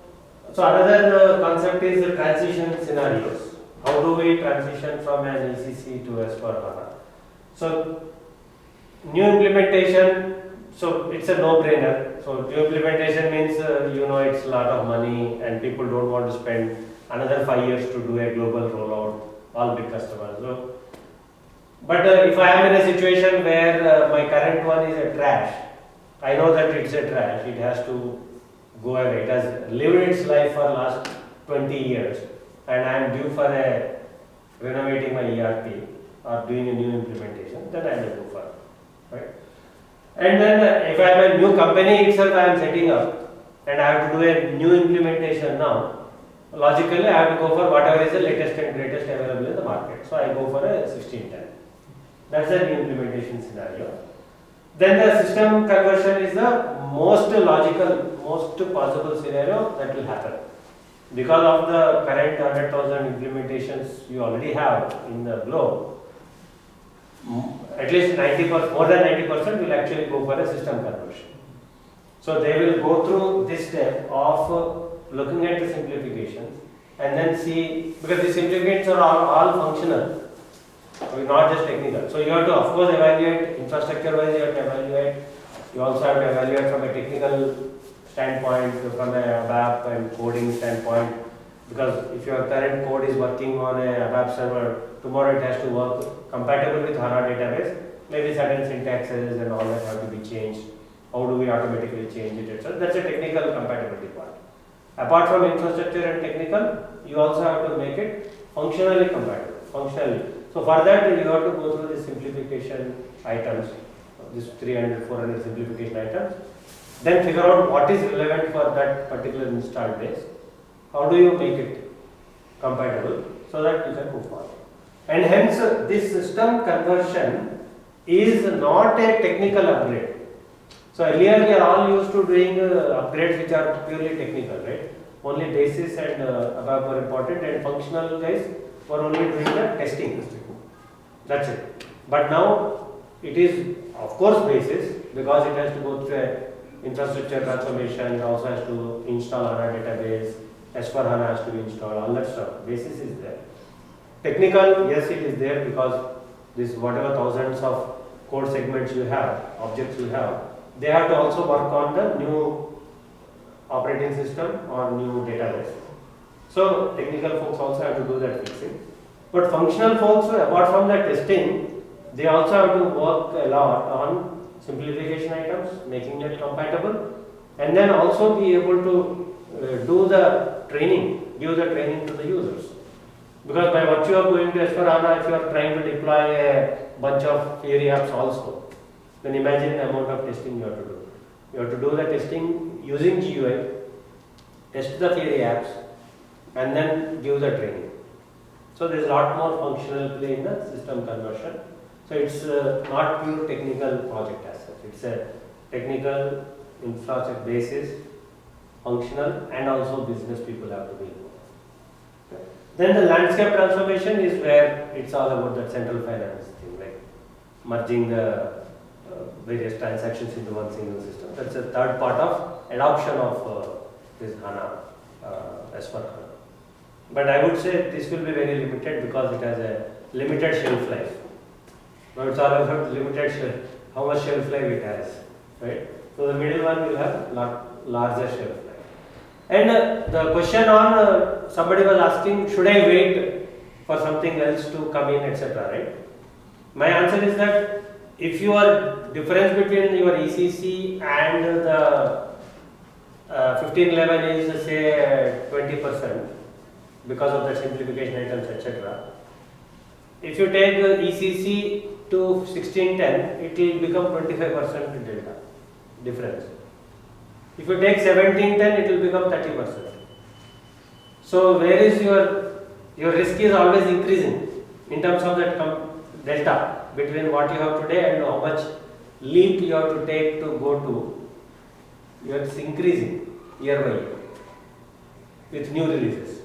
another concept is the transition scenarios. How do we transition from an ECC to S/4HANA? So new implementation, so it's a no-brainer. So new implementation means it's a lot of money and people don't want to spend another 5 years to do a global rollout, all big customers. So, but if I am in a situation where my current one is a trash, I know that it's a trash, it has to go away. It has lived its life for last 20 years and I am due for renovating my ERP or doing a new implementation, then I will go for it. Right? And then if I am a new company itself I am setting up and I have to do a new implementation now, logically I have to go for whatever is the latest and greatest available in the market. So I go for a 1610. That's the new implementation scenario. Then the system conversion is the most logical, most possible scenario that will happen. Because of the current 100,000 implementations you already have in the globe, at least 90%, more than 90% will actually go for a system conversion. So they will go through this step of looking at the simplifications and then see, because the simplifications are all functional, not just technical. So you have to of course evaluate infrastructure wise, you have to evaluate, you also have to evaluate from a technical standpoint, from a ABAP and coding standpoint, because if your current code is working on a ABAP server, tomorrow it has to work compatible with HANA database, maybe certain syntaxes and all that have to be changed. How do we automatically change it, etc. That's a technical compatibility part. Apart from infrastructure and technical, you also have to make it functionally compatible, functionally. So for that you have to go through the simplification items, this 300, 400 simplification items, then figure out what is relevant for that particular installed base. How do you make it compatible so that you can move forward. And hence this system conversion is not a technical upgrade. So earlier we are all used to doing upgrades which are purely technical, right? Only basis and above were important and functional guys were only doing the testing. That's it. But now it is of course basis because it has to go through a infrastructure transformation, also has to install HANA database, S/4HANA has to be installed, all that stuff. Basis is there. Technical, yes, it is there because this whatever thousands of code segments you have, objects you have, they have to also work on the new operating system or new database. So technical folks also have to do that fixing. But functional folks, apart from the testing, they also have to work a lot on simplification items, making that compatible, and then also be able to do the training, give the training to the users. Because by virtue of going to S/4HANA, if you are trying to deploy a bunch of theory apps also, then imagine the amount of testing you have to do. You have to do the testing using GUI, test the theory apps, and then give the training. So there is a lot more functional play in the system conversion. So it's not pure technical project as such. It's a technical infrastructure basis, functional, and also business people have to be involved. Okay. Then the landscape transformation is where it's all about the central finance thing, like merging the various transactions into one single system. That's a third part of adoption of this HANA, S/4HANA. But I would say this will be very limited because it has a limited shelf life. Now it's all about limited shelf, how much shelf life it has, right? So the middle one will have larger shelf life. And the question on somebody was asking, should I wait for something else to come in, etc. Right? My answer is that if your difference between your ECC and the 1511 is say 20% because of the simplification items, etc. If you take ECC to 1610, it will become 25% delta difference. If you take 1710, it will become 30%. So where is your risk is always increasing in terms of that delta between what you have today and how much leap you have to take to go to. It's increasing year by year with new releases.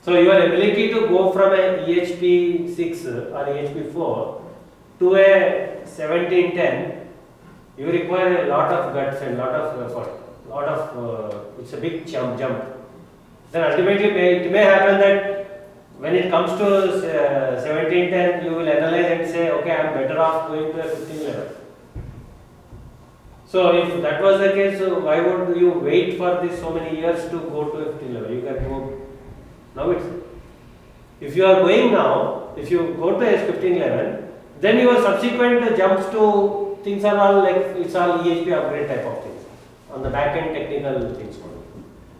So your ability to go from a EHP 6 or EHP 4 to a 1710, you require a lot of guts and lot of effort. It's a big jump. Then ultimately it may happen that when it comes to 1710, you will analyze and say, okay, I am better off going to a 1511. So if that was the case, why would you wait for this so many years to go to a 1511? You can go now. If you are going now, if you go to S1511, then your subsequent jumps to things are all like it's all EHP upgrade type of things on the back end technical things only.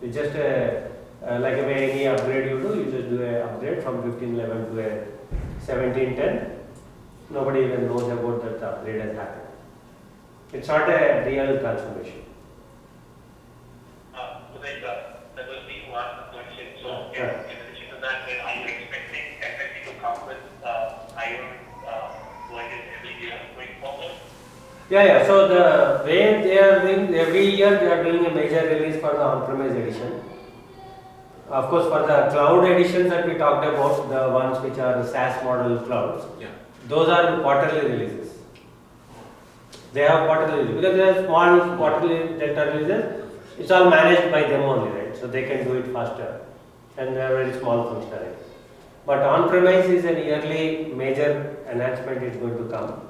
It's just like any upgrade you do, you just do an upgrade from 1511 to a 1710. Nobody even knows about that the upgrade has happened. It's not a real transformation. That was the one question. So, in addition to that, then are you expecting FSC to come with higher versions every year going forward? Yeah. So the way they are doing, every year they are doing a major release for the on-premise edition. Of course, for the cloud editions that we talked about, the ones which are the SaaS model clouds, those are quarterly releases. They have quarterly releases because they are small quarterly delta releases. It's all managed by them only, right? So they can do it faster, and they are very small functionality. But on-premise is an yearly major enhancement is going to come.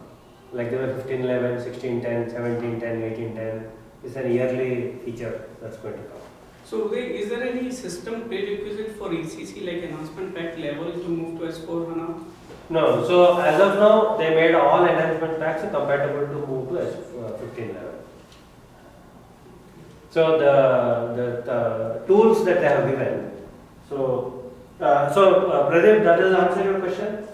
Like there were 1511, 1610, 1710, 1810. It's a yearly feature that's going to come. So is there any system prerequisite for ECC like enhancement pack level to move to S/4HANA? No. So as of now, they made all enhancement packs compatible to move to S1511. So the tools that they have given. So Pradeep, that does answer your question?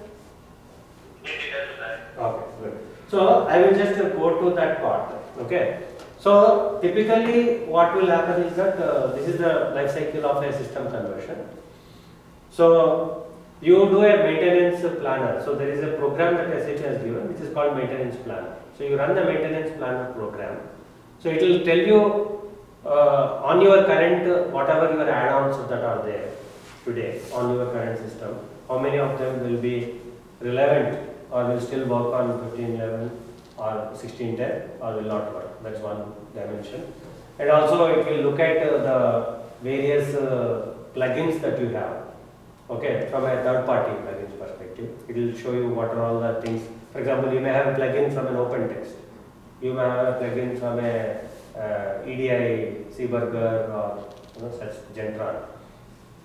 Yes, it does. Okay, good. So I will just go to that part. Okay. So typically, what will happen is that this is the life cycle of a system conversion. So you do a maintenance planner. So there is a program that SAP has given, which is called maintenance planner. So you run the maintenance planner program. So it will tell you on your current whatever your add-ons that are there today on your current system, how many of them will be relevant or will still work on 1511 or 1610 or will not work. That's one dimension. And also it will look at the various plugins that you have. Okay, from a third party plugins perspective, it will show you what are all the things. For example, you may have a plugin from an open text. You may have a plugin from a EDI, Seaburger or such Gentron.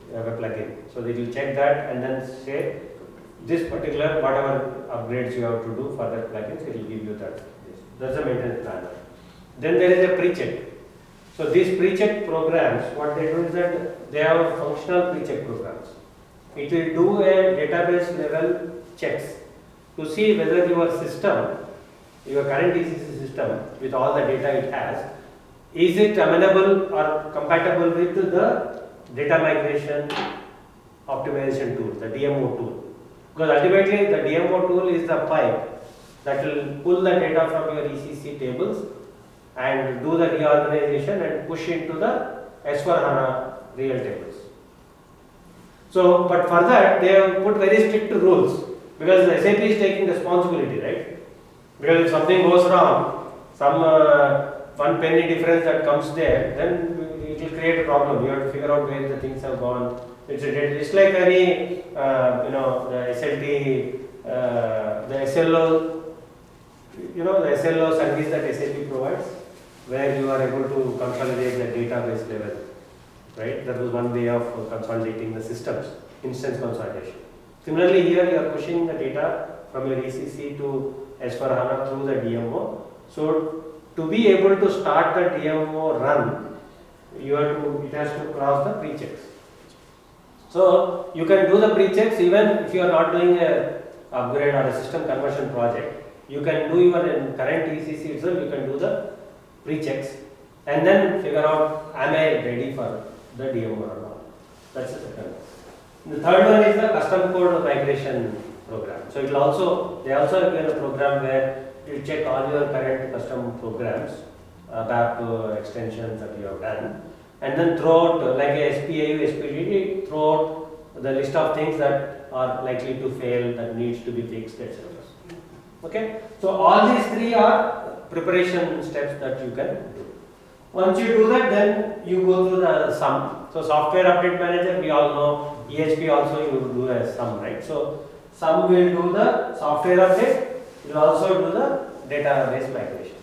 You have a plugin. So they will check that and then say this particular whatever upgrades you have to do for that plugins, it will give you that. That's a maintenance planner. Then there is a pre-check. So these pre-check programs, what they do is that they have functional pre-check programs. It will do a database level checks to see whether your system, your current ECC system with all the data it has, is it amenable or compatible with the data migration optimization tool, the DMO tool. Because ultimately the DMO tool is the pipe that will pull the data from your ECC tables and do the reorganization and push into the S/4HANA real tables. So, but for that they have put very strict rules because the SAP is taking responsibility, right? Because if something goes wrong, some one penny difference that comes there, then it will create a problem. You have to figure out where the things have gone. It's like any the SLT, the SLO, the SLO service that SAP provides, where you are able to consolidate the database level, right? That was one way of consolidating the systems, instance consolidation. Similarly, here you are pushing the data from your ECC to S/4HANA through the DMO. So to be able to start the DMO run, it has to cross the pre-checks. So you can do the pre-checks even if you are not doing a upgrade or a system conversion project. You can do your current ECC itself, you can do the pre-checks and then figure out, am I ready for the DMO or not? That's the second one. The third one is the custom code migration program. So they also have given a program where you check all your current custom programs, BAP extensions that you have done, and then throw out like a SPAU, SPGT, throw out the list of things that are likely to fail, that needs to be fixed, etc. Okay, so all these three are preparation steps that you can do. Once you do that, then you go through the sum. So software update manager, we all know, EHP also you do a sum, right? So sum will do the software update, you will also do the database migration,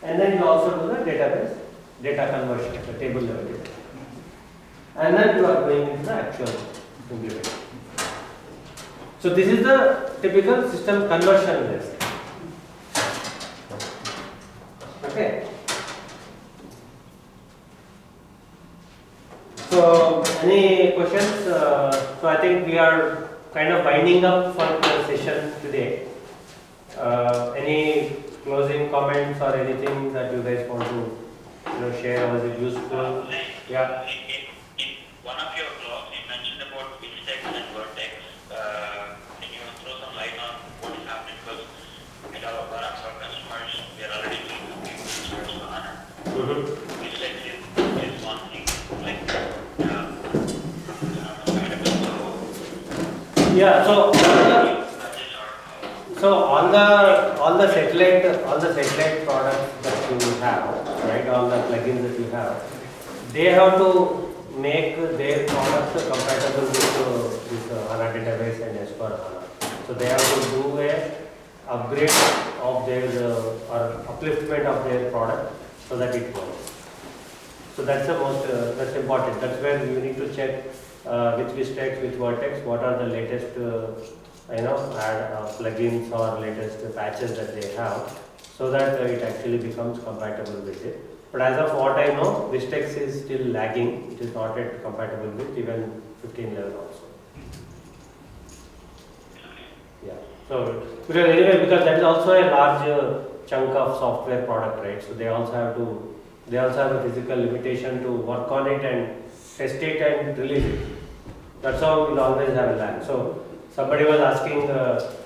and then you also do the database data conversion, the table level data, and then you are going into the actual implementation. So this is the typical system conversion list. Okay. So any questions? So I think we are kind of winding up for the session today. Any closing comments or anything that you guys want to share? Was it useful? Yeah. In one of your blogs, you mentioned about Vitex and Vertex. Can you throw some light on what is happening? Because with our customers, we are already doing something for HANA. Vitex is one thing, like yeah. So all the satellite products that you have, right? All the plugins that you have, they have to make their products compatible with HANA database and S/4HANA. So they have to do a upgrade of their or upliftment of their product so that it works. So that's the most that's important. That's where you need to check with Vitex, with Vertex, what are the latest plugins or latest patches that they have, so that it actually becomes compatible with it. But as of what I know, Vitex is still lagging. It is not yet compatible with even 15 level also. Yeah. So because that is also a large chunk of software product, right? So they also have a physical limitation to work on it and test it and release it. That's how we'll always have a lag. So somebody was asking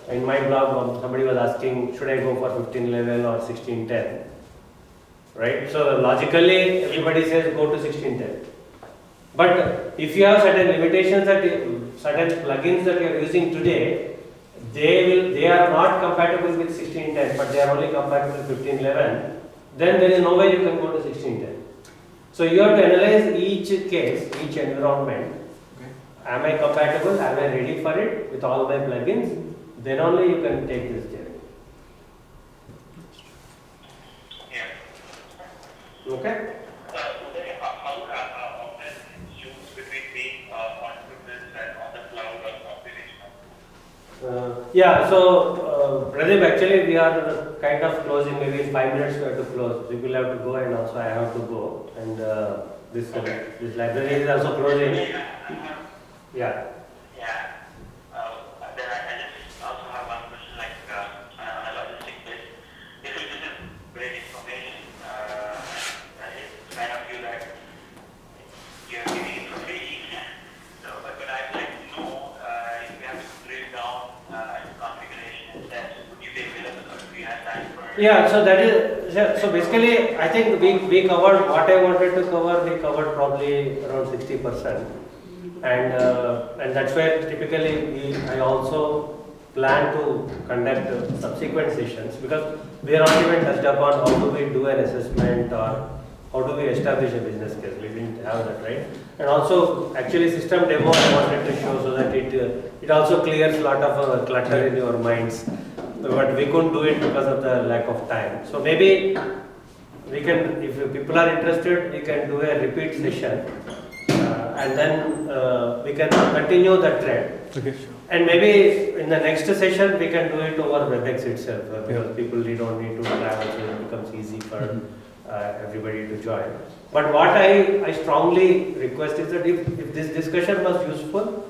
in my blog, somebody was asking, should I go for 15 level or 1610? Right? So logically, everybody says go to 1610. But if you have certain limitations, certain plugins that you are using today, they are not compatible with 1610, but they are only compatible with 1511. Then there is no way you can go to 1610. So you have to analyze each case, each environment. Am I compatible? Am I ready for it with all my plugins? Then only you can take this journey. Okay. How often choose between being on-premise and on the cloud or combination? Yeah, so Pradeep, actually we are kind of closing, maybe in 5 minutes we have to close. We will have to go and also I have to go. And this library is also closing. Yeah. Yeah. Then I just also have one question, like on a logistic base. This is great information. It's kind of you that you're giving it for free. So, but I'd like to know if you have to break down configuration steps. Would you be available or do you have time for? Yeah, so that is, yeah, so basically I think we covered what I wanted to cover, we covered probably around 60%. And that's where typically I also plan to conduct subsequent sessions, because we are not even touched upon how do we do an assessment or how do we establish a business case. We didn't have that, right? And also actually system demo I wanted to show so that it also clears a lot of clutter in your minds, but we couldn't do it because of the lack of time. So maybe we can, if people are interested, we can do a repeat session. And then we can continue the trend. Okay. And maybe in the next session we can do it over WebEx itself, because people don't need to travel, so it becomes easy for everybody to join. But what I strongly request is that if this discussion was useful,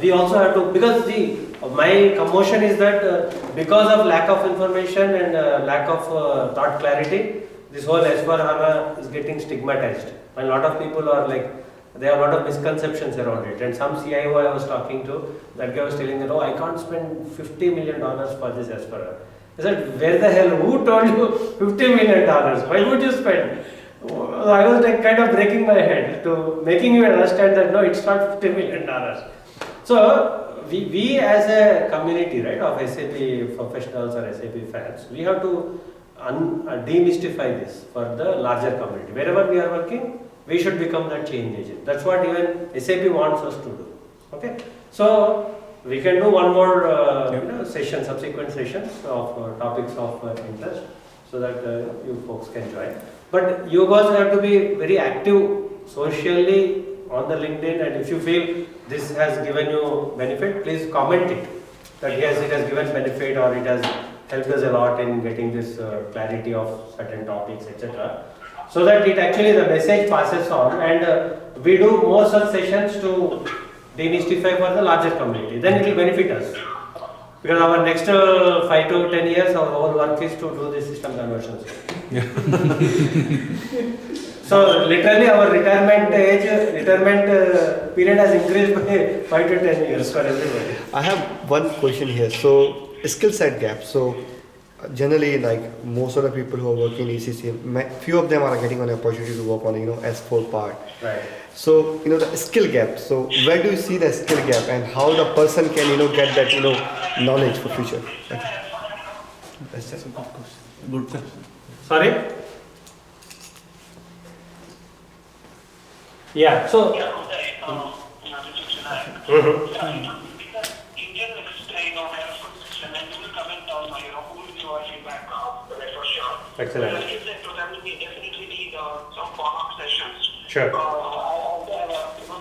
we also have to, because my commotion is that because of lack of information and lack of thought clarity, this whole S/4HANA is getting stigmatized. And a lot of people are like, there are a lot of misconceptions around it. And some CIO I was talking to, that guy was telling me, oh, I can't spend $50 million for this S/4HANA. I said, where the hell, who told you $50 million? Why would you spend? I was like kind of breaking my head to making you understand that no, it's not $50 million. So we as a community, right, of SAP professionals or SAP fans, we have to demystify this for the larger community. Wherever we are working, we should become that change agent. That's what even SAP wants us to do. Okay, so we can do one more session, subsequent sessions of topics of interest, so that you folks can join. But you guys have to be very active socially on the LinkedIn, and if you feel this has given you benefit, please comment it. That yes, it has given benefit, or it has helped us a lot in getting this clarity of certain topics, etc. So that it actually the message passes on, and we do more such sessions to demystify for the larger community. Then it will benefit us, because our next 5 to 10 years, our whole work is to do this system conversions. Yeah. So literally our retirement period has increased by 5 to 10 years for everybody. I have one question here. So skill set gap. So generally, like most of the people who are working in ECC, few of them are getting an opportunity to work on S4 part. Right. So the skill gap. So where do you see the skill gap, and how the person can get that knowledge for future? That's a good question. Good question. Sorry? Yeah, so. Because Indian and then you will comment on who is your feedback for sure. Excellent. Like you said, probably we definitely need some follow-up sessions. Sure. I'll have a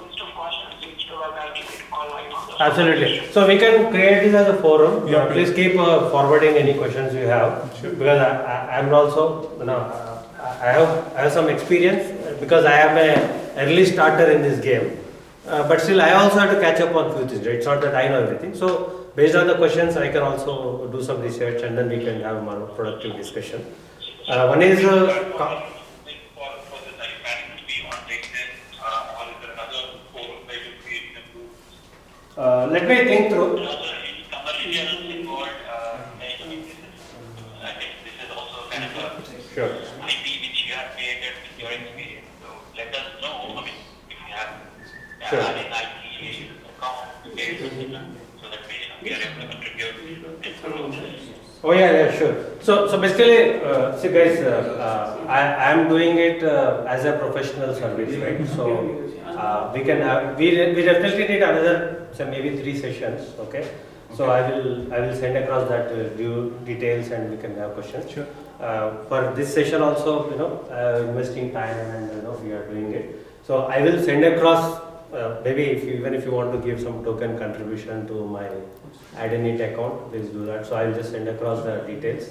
list of questions which probably I'll keep it online on the Absolutely. So we can create this as a forum. Please keep forwarding any questions you have. Sure. Because I'm also, I have some experience, because I am an early starter in this game. But still, I also have to catch up on few things. Right? It's not that I know everything. So based on the questions, I can also do some research, and then we can have a more productive discussion. One is let me think through. Sure. IP which you have created with your experience. So let us know, if you have AdinIT account, so that we are able to contribute. Oh yeah, sure. So basically, see guys, I am doing it as a professional service, right? So we can have, we definitely need another, say maybe 3 sessions, okay? So I will send across that details, and we can have questions. Sure. for this session also, investing time and we are doing it. So I will send across, maybe even if you want to give some token contribution to my AdinIT account, please do that. So I will just send across the details.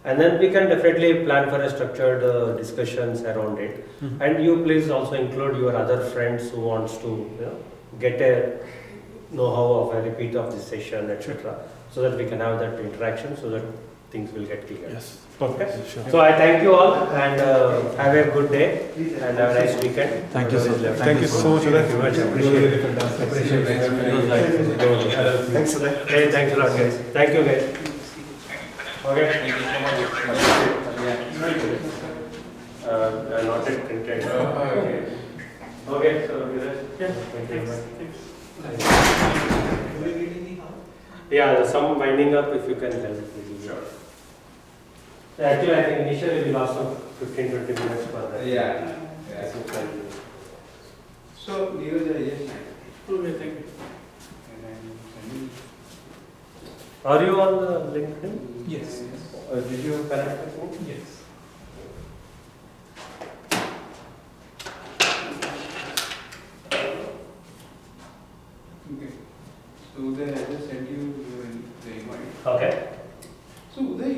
And then we can definitely plan for a structured discussions around it. And you please also include your other friends who wants to get a know-how of a repeat of this session, etc. So that we can have that interaction, so that things will get clear. Yes. Okay. Sure. So I thank you all and have a good day and have a nice weekend. Thank you so much. Thank you so much. Thank you much. Appreciate it. Thanks for that. Hey, thanks a lot, guys. Thank you, guys. Okay. Thank you so much. Not yet content. Okay. Okay. So, yeah. Thank you. Yeah, some winding up if you can help. Sure. Actually, I think initially we lost some 15-20 minutes for that. Yeah. So, Neeraj, yes. Okay, thank you. Are you on the LinkedIn? Yes. Did you connect with me? Yes. Okay. So Uday, I just sent you the invite. Okay. So Uday,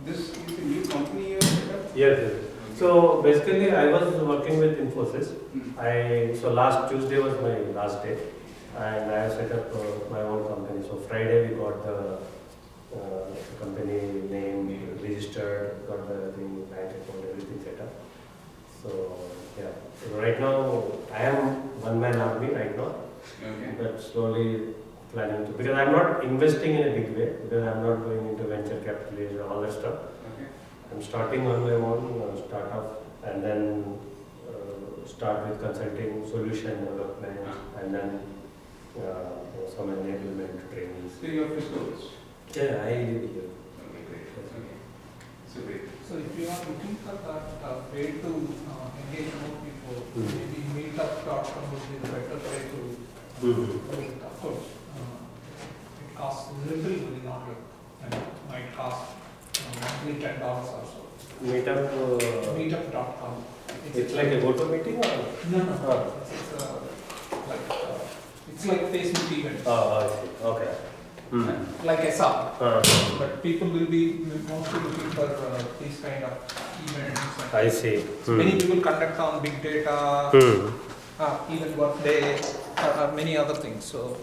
this is a new company you set up? Yes, yes. So basically, I was working with Infosys. So last Tuesday was my last day, and I set up my own company. So Friday we got the company name registered, got the bank account, everything set up. So yeah, so right now I am one-man army right now, Okay. but slowly planning to, because I'm not investing in a big way, because I'm not going into venture capital or all that stuff. Okay. I'm starting on my own startup, and then start with consulting, solution development, and then some enablement trainings. So you are Frisco's? Yeah, I live here. Okay, great. Okay. So great. So if you are looking for that way to engage more people, maybe meetup.com would be the better way to do it. Of course, it costs little money, not like, might cost monthly $10 or so. Meetup. Meetup.com. It's like a go-to meeting or? No. It's like a Facebook event. Oh, I see. Okay. Like a sub. But people will be mostly looking for these kind of events. I see. Many people conduct on big data, even workday, many other things. So